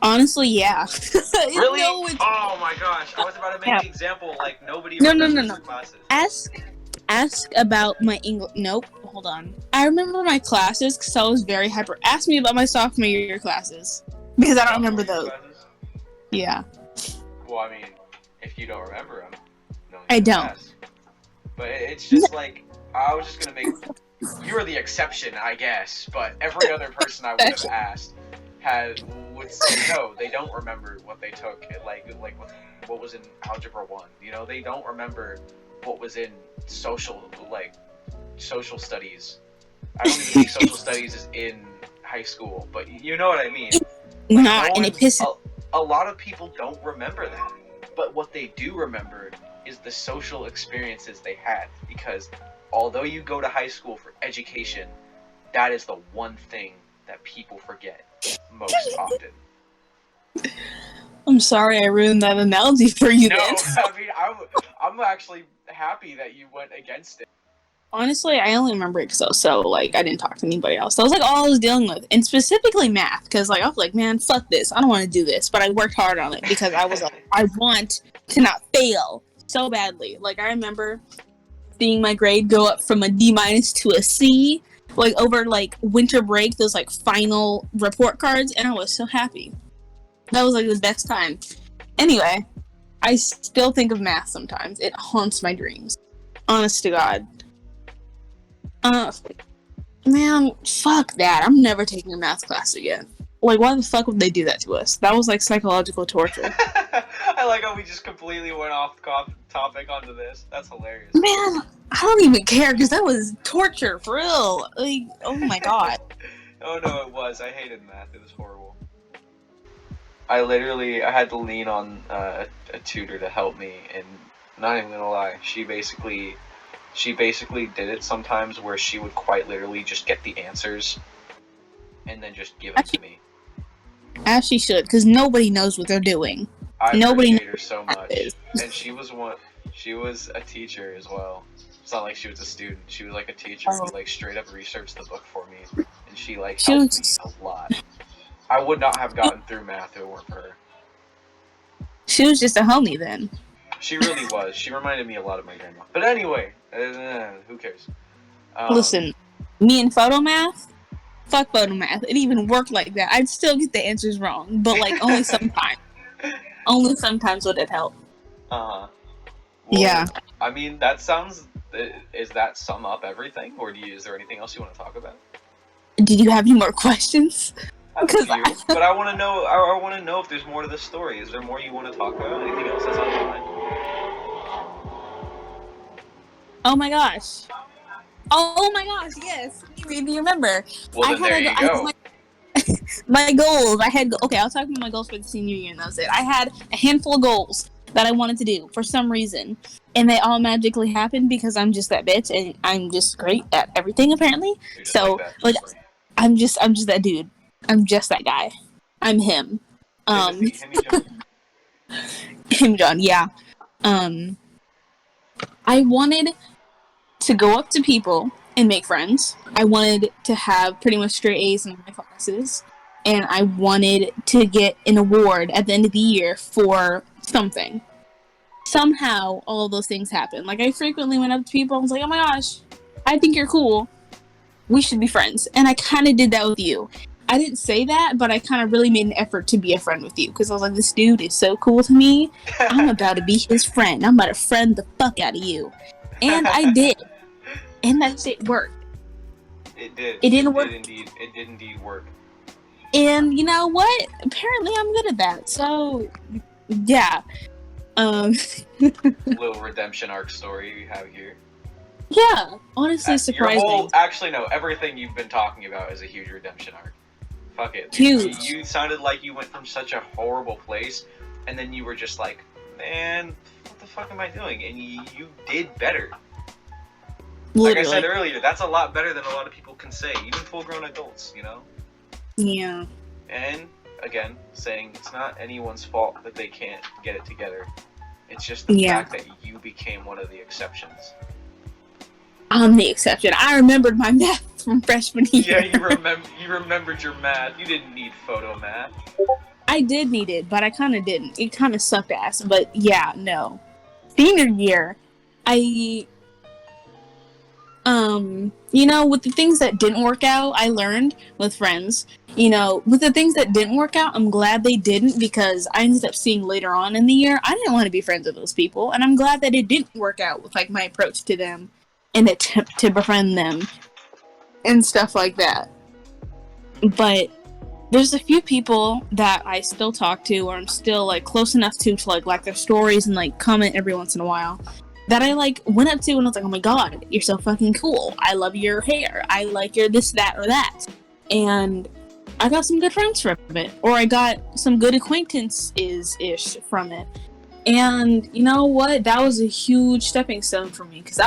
Honestly, yeah. Really? No, oh my gosh, I was about to make the example, like, nobody No. remembers your classes. Ask about my English. Nope, hold on. I remember my classes because I was very hyper. Ask me about my sophomore year classes, because I don't remember those. Classes? Yeah. Well, I mean, if you don't remember them, no. I don't. Ask. But it's just like, I was just gonna make. You were the exception, I guess. But every other person I would have asked would say no. They don't remember what they took. Like what was in Algebra 1. They don't remember what was in social studies. I don't even think social studies is in high school, but you know what I mean. And it pisses. A lot of people don't remember that, but what they do remember is the social experiences they had, because although you go to high school for education, that is the one thing that people forget most often. I'm sorry I ruined that analogy for you. No, then. I mean, I'm actually happy that you went against it. Honestly, I only remember Excel, so like I didn't talk to anybody else. That was like all I was dealing with, and specifically math, because like I was like, man, fuck this, I don't want to do this, but I worked hard on it because I was like, I want to not fail so badly. Like I remember seeing my grade go up from a D- to a C, like over like winter break, those like final report cards, and I was so happy. That was like the best time. Anyway, I still think of math sometimes. It haunts my dreams. Honest to God. Man, fuck that. I'm never taking a math class again. Like, why the fuck would they do that to us? That was like psychological torture. I like how we just completely went off topic onto this. That's hilarious. Man, I don't even care because that was torture for real. Like, oh my god. Oh no, it was. I hated math. It was horrible. I had to lean on a tutor to help me, and not even gonna lie, she basically did it sometimes where she would quite literally just get the answers and then just give it to me. As she should, because nobody knows what they're doing. Nobody appreciate her so much. And she was a teacher as well. It's not like she was a student. She was like a teacher who like straight up researched the book for me, and she like helped me a lot. I would not have gotten through math if it weren't for her. She was just a homie then. She really was. She reminded me a lot of my grandma. But anyway, who cares? Listen, me and photo math? Fuck photo math. It even worked like that. I'd still get the answers wrong, but like only sometimes. Only sometimes would it help. Well, yeah. I mean, that sounds... Is that sum up everything? Or is there anything else you want to talk about? Did you have any more questions? But I want to know. I want to know if there's more to this story. Is there more you want to talk about? Anything else that's on your mind? Oh my gosh! Oh my gosh! Yes, you made me remember. Well, then there you go. My goals. Okay, I'll talk about my goals for the senior year, and that was it. I had a handful of goals that I wanted to do for some reason, and they all magically happened because I'm just that bitch, and I'm just great at everything apparently. So like I'm just that dude. I'm just that guy. I'm him. Him John, yeah. I wanted to go up to people and make friends. I wanted to have pretty much straight A's in my classes. And I wanted to get an award at the end of the year for something. Somehow, all of those things happened. Like, I frequently went up to people and was like, oh my gosh, I think you're cool. We should be friends. And I kind of did that with you. I didn't say that, but I kind of really made an effort to be a friend with you. Because I was like, this dude is so cool to me. I'm about to be his friend. I'm about to friend the fuck out of you. And I did. And that shit worked. It did. It didn't work. It did indeed work. And you know what? Apparently I'm good at that. So, yeah. Little redemption arc story we have here. Yeah. Honestly, surprising. Actually, no. Everything you've been talking about is a huge redemption arc. Fuck it. Huge. You sounded like you went from such a horrible place, and then you were just like, man, what the fuck am I doing? And you did better. Literally. Like I said earlier, that's a lot better than a lot of people can say, even full-grown adults, you know? Yeah. And, again, saying it's not anyone's fault that they can't get it together. It's just the fact that you became one of the exceptions. I'm the exception. I remembered my math from freshman year. Yeah, you remembered your math. You didn't need photo math. I did need it, but I kind of didn't. It kind of sucked ass. But yeah, no. Senior year, you know, with the things that didn't work out, I learned with friends. You know, with the things that didn't work out, I'm glad they didn't, because I ended up seeing later on in the year, I didn't want to be friends with those people. And I'm glad that it didn't work out with, like, my approach to them and attempt to befriend them and stuff like that. But there's a few people that I still talk to, or I'm still, like, close enough to like their stories and, like, comment every once in a while, that I, like, went up to and I was like, oh my god, you're so fucking cool. I love your hair. I like your this, that, or that. And I got some good friends from it. Or I got some good acquaintances-ish from it. And you know what? That was a huge stepping stone for me. Because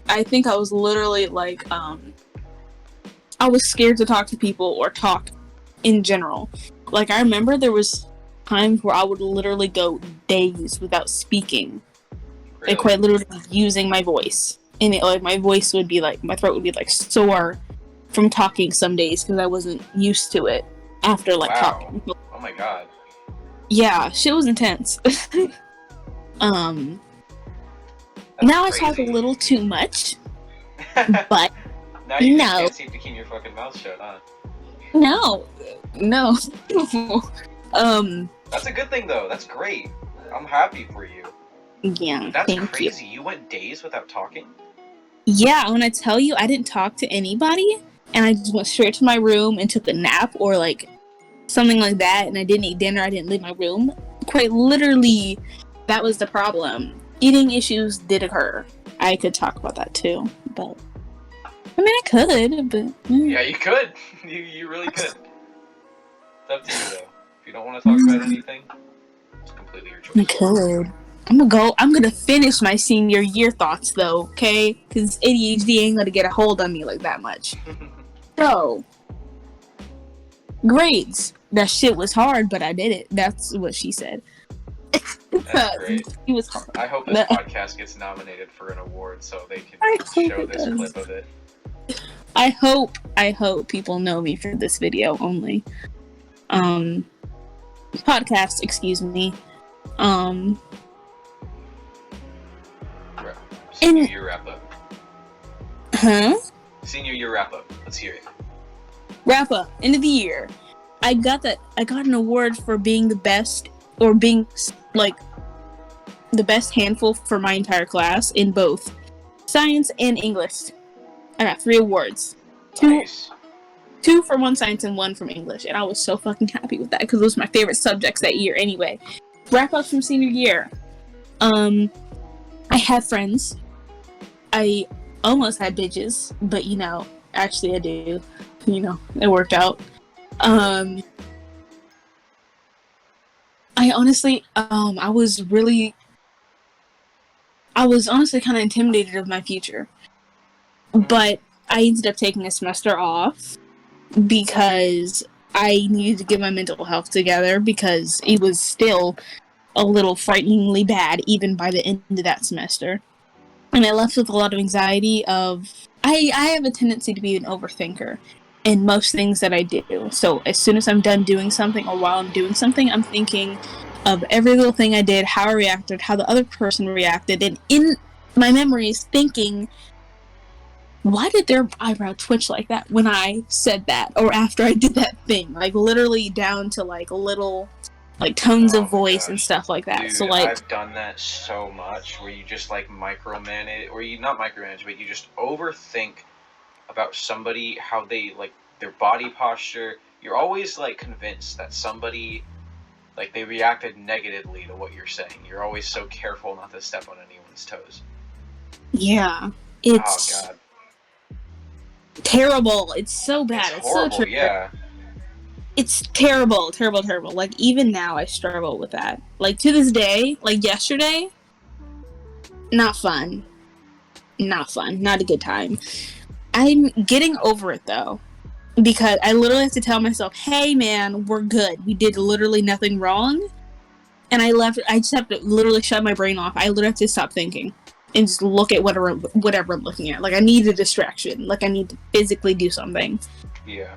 I think I was literally, like, I was scared to talk to people or talk in general. Like, I remember there was times where I would literally go days without speaking. Really? Like, quite literally using my voice. and it, like, my voice would be like, my throat would be like sore from talking some days because I wasn't used to it after like talking. Oh my god. Yeah, shit was intense. Now crazy. I talk a little too much, but now you just can't seem to keep your fucking mouth shut, huh? No. That's a good thing though. That's great. I'm happy for you. Yeah. That's crazy. You went days without talking? Yeah, when I tell you I didn't talk to anybody and I just went straight to my room and took a nap or like something like that, and I didn't eat dinner, I didn't leave my room. Quite literally, that was the problem. Eating issues did occur. I could talk about that too, but I mean, I could, but yeah, you could. You really could. It's up to you though. If you don't want to talk about anything, it's completely your choice. I could. I'm gonna finish my senior year thoughts though, okay? Because ADHD ain't gonna get a hold on me like that much. So, grades. That shit was hard, but I did it. That's what she said. That's great. It was hard. I hope this podcast gets nominated for an award so they can show this clip of it. I hope people know me for this video only. Podcast, excuse me. Senior year wrap up. Huh? Senior year wrap up. Let's hear it. Wrap up. End of the year. I got an award for being the best, or being like the best handful for my entire class in both science and English. I got 3 awards. Nice. 2 for one science and 1 from English, and I was so fucking happy with that because those were my favorite subjects that year anyway. Wrap up from senior year. I had friends. I almost had bitches, but actually I do. It worked out. I honestly, I was honestly kind of intimidated of my future. But I ended up taking a semester off because I needed to get my mental health together because it was still a little frighteningly bad even by the end of that semester. And I left with a lot of anxiety of... I have a tendency to be an overthinker in most things that I do. So as soon as I'm done doing something or while I'm doing something, I'm thinking of every little thing I did, how I reacted, how the other person reacted, and in my memories thinking, why did their eyebrow twitch like that when I said that or after I did that thing? Like literally down to like little like tones of voice and stuff like that. Dude, so like I've done that so much where you just like micromanage, or you not micromanage, but you just overthink about somebody, how they like their body posture. You're always like convinced that somebody like they reacted negatively to what you're saying. You're always so careful not to step on anyone's toes. Yeah, it's oh god, terrible. It's so bad. It's horrible, so yeah. It's terrible. Like, even now, I struggle with that. Like, to this day, like, yesterday, not fun. Not a good time. I'm getting over it, though. Because I literally have to tell myself, hey, man, we're good. We did literally nothing wrong. And I just have to literally shut my brain off. I literally have to stop thinking. And just look at whatever I'm looking at. Like, I need a distraction. Like, I need to physically do something. Yeah.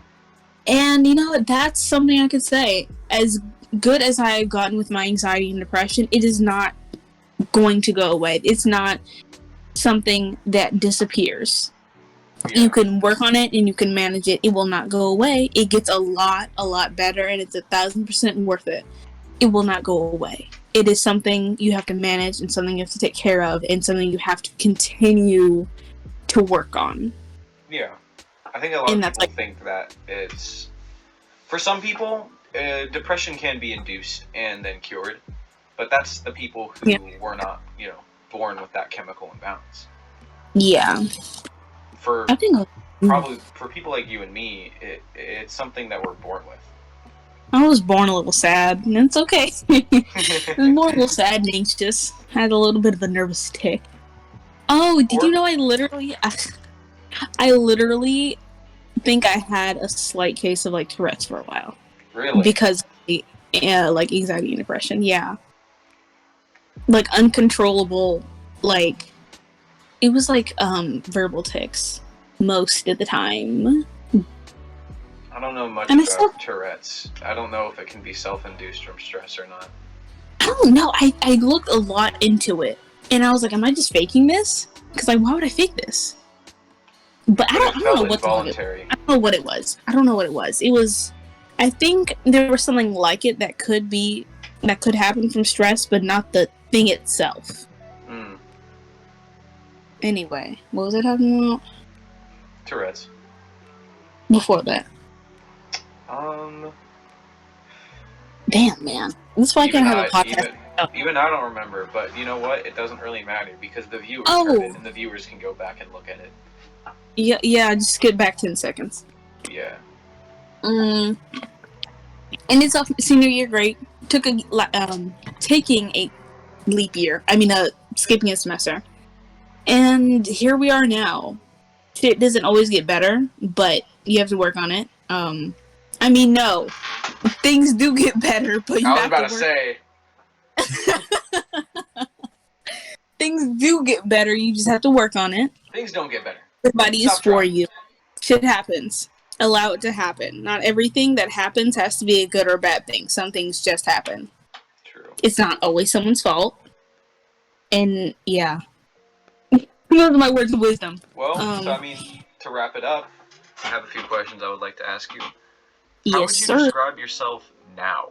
And, that's something I could say. As good as I've gotten with my anxiety and depression, it is not going to go away. It's not something that disappears. Yeah. You can work on it and you can manage it. It will not go away. It gets a lot better, and it's 1,000% worth it. It will not go away. It is something you have to manage and something you have to take care of and something you have to continue to work on. Yeah. I think a lot of people think that it's... For some people, depression can be induced and then cured. But that's the people who were not, born with that chemical imbalance. Yeah. Probably for people like you and me, it's something that we're born with. I was born a little sad, and it's okay. I was born a little sad and anxious. Had a little bit of a nervous tick. Oh, did you know I literally think I had a slight case of like Tourette's for a while. Really? Because like anxiety and depression, yeah. Like uncontrollable, like It was like verbal tics most of the time. I don't know much And about Tourette's. I don't know if it can be self-induced from stress or not. I don't know. I looked a lot into it, and I was like, "Am I just faking this? Because like, why would I fake this?" But I don't know what involuntary. I don't know what it was. I don't know what it was. It was. I think there was something like it that could happen from stress, but not the thing itself. Mm. Anyway, what was I talking about? Tourette's. Before that. Damn, man. That's why I can't have a podcast. Even I don't remember, but you know what? It doesn't really matter because the viewers heard it, and the viewers can go back and look at it. Yeah, just get back 10 seconds. Yeah. And it's off senior year, great. Taking a leap year. Skipping a semester. And here we are now. Shit doesn't always get better, but you have to work on it. No. Things do get better, but you have to work. I was about to say. Things do get better, you just have to work on it. Things don't get better. Everybody is for you. Shit happens. Allow it to happen. Not everything that happens has to be a good or bad thing. Some things just happen. True. It's not always someone's fault. And, yeah. Those are my words of wisdom. Well, to wrap it up, I have a few questions I would like to ask you. Yes, How would you describe yourself now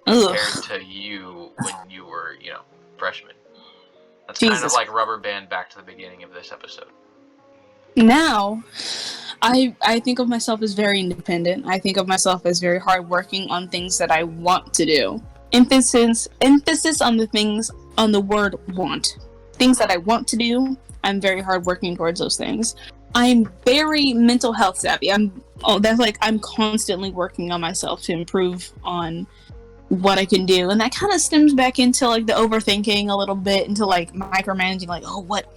compared to you when you were, freshman? That's kind of like rubber band back to the beginning of this episode. Now, I think of myself as very independent. I think of myself as very hardworking on things that I want to do. Emphasis on the word want. Things that I want to do, I'm very hardworking towards those things. I'm very mental health savvy. I'm constantly working on myself to improve on what I can do. And that kind of stems back into like the overthinking a little bit, into like micromanaging, like, oh, what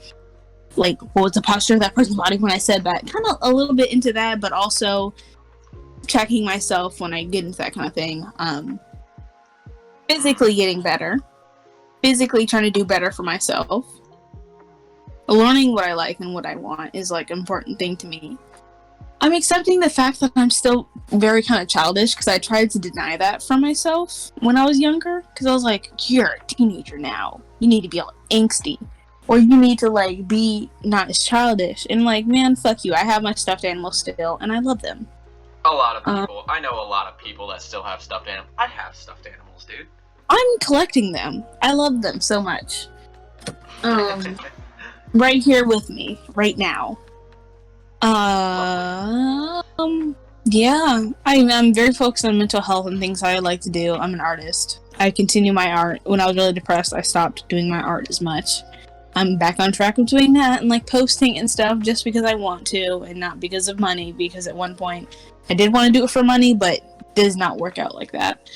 was the posture of that person's body when I said that? Kind of a little bit into that, but also checking myself when I get into that kind of thing. Physically getting better. Physically trying to do better for myself. Learning what I like and what I want is like an important thing to me. I'm accepting the fact that I'm still very kind of childish, because I tried to deny that from myself when I was younger, because I was like, you're a teenager now. You need to be all angsty. Or you need to like be not as childish. And like, man, fuck you. I have my stuffed animals still, and I love them. A lot of people. I know a lot of people that still have stuffed animals. I have stuffed animals, dude. I'm collecting them. I love them so much. Right here with me, right now. Yeah. I'm very focused on mental health and things I like to do. I'm an artist. I continue my art. When I was really depressed, I stopped doing my art as much. I'm back on track of doing that and like posting and stuff just because I want to, and not because of money, because at one point I did want to do it for money, but it does not work out like that.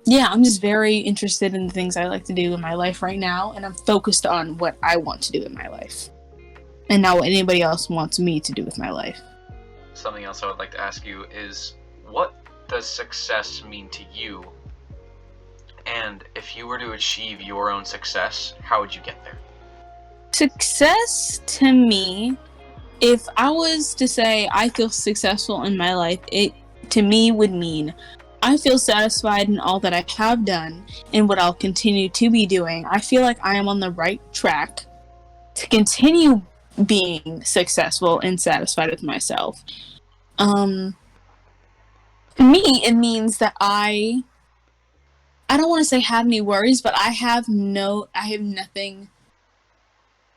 Yeah, I'm just very interested in the things I like to do in my life right now, and I'm focused on what I want to do in my life, and not what anybody else wants me to do with my life. Something else I would like to ask you is, what does success mean to you? And if you were to achieve your own success, how would you get there? Success to me, if I was to say I feel successful in my life, it to me would mean I feel satisfied in all that I have done and what I'll continue to be doing. I feel like I am on the right track to continue being successful and satisfied with myself. To me, it means that I don't want to say have any worries, but I have nothing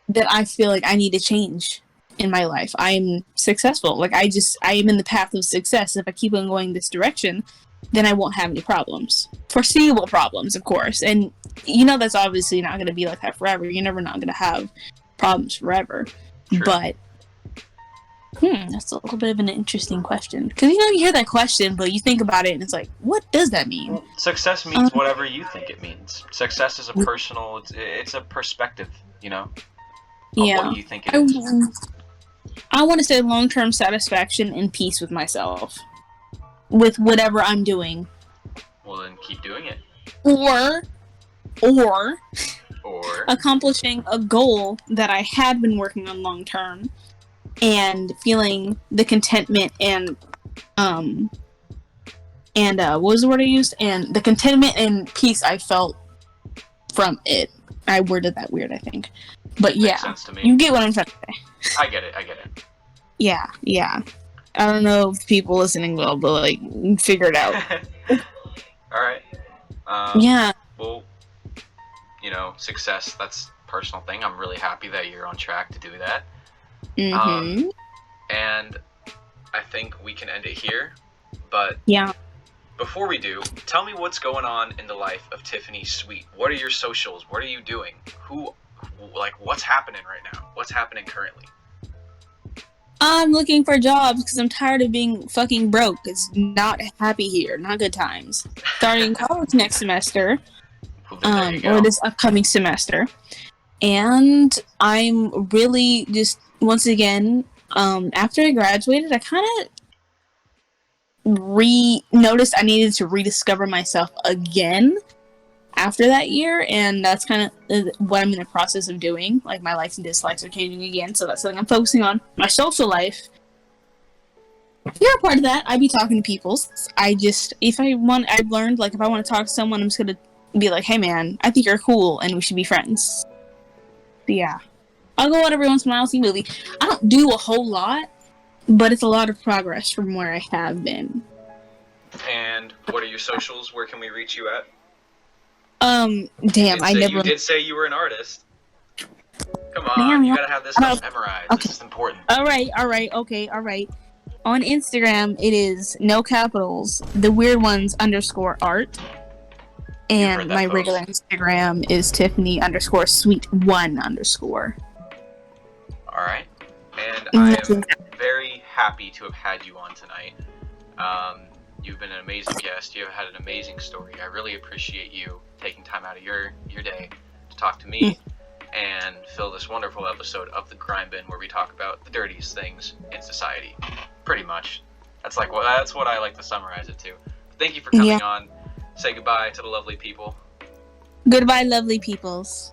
that I feel like I need to change in my life. I'm successful. Like I am in the path of success. If I keep on going this direction, then I won't have any problems. Foreseeable problems, of course. And that's obviously not going to be like that forever. You're never not going to have problems forever. True. But that's a little bit of an interesting question. Because you hear that question, but you think about it and it's like, what does that mean? Well, success means whatever you think it means. Success is a personal, it's a perspective, Yeah. What you think it is. I want to say long-term satisfaction and peace with myself. With whatever I'm doing. Well, then keep doing it. Or Or accomplishing a goal that I had been working on long term, and feeling the contentment and what was the word I used? And the contentment and peace I felt from it. I worded that weird, I think. But yeah, makes sense to me. You get what I'm trying to say. I get it. Yeah. I don't know if people listening will, but like, figure it out. All right. Yeah. Well, success, that's a personal thing. I'm really happy that you're on track to do that. Mm-hmm. And I think we can end it here. But yeah. Before we do, tell me what's going on in the life of Tiffany Sweet. What are your socials? What are you doing? What's happening right now? What's happening currently? I'm looking for jobs because I'm tired of being fucking broke. It's not happy here. Not good times. Starting college next semester. Or this upcoming semester. And I'm really just, once again, after I graduated, I kind of noticed I needed to rediscover myself again after that year, and that's kind of what I'm in the process of doing. Like, my likes and dislikes are changing again, so that's something I'm focusing on. My social life, if you're a part of that, I'd be talking to people. I've learned, like, if I want to talk to someone, I'm just gonna be like, hey man, I think you're cool and we should be friends. But yeah, I'll go out every once in a while, see a movie. I don't do a whole lot, but it's a lot of progress from where I have been. And what are your socials? Where can we reach you at? Damn, You did say you were an artist. Come on, you gotta have this stuff memorized. Okay. This is important. Alright, okay. On Instagram, it is no capitals, the weird ones _art. And my regular Instagram is Tiffany_Sweet1_. Alright. And I am very happy to have had you on tonight. You've been an amazing guest. You have had an amazing story. I really appreciate you taking time out of your day to talk to me and fill this wonderful episode of the Grime Bin, where we talk about the dirtiest things in society. Pretty much. That's what I like to summarize it to. Thank you for coming on. Say goodbye to the lovely people. Goodbye, lovely peoples.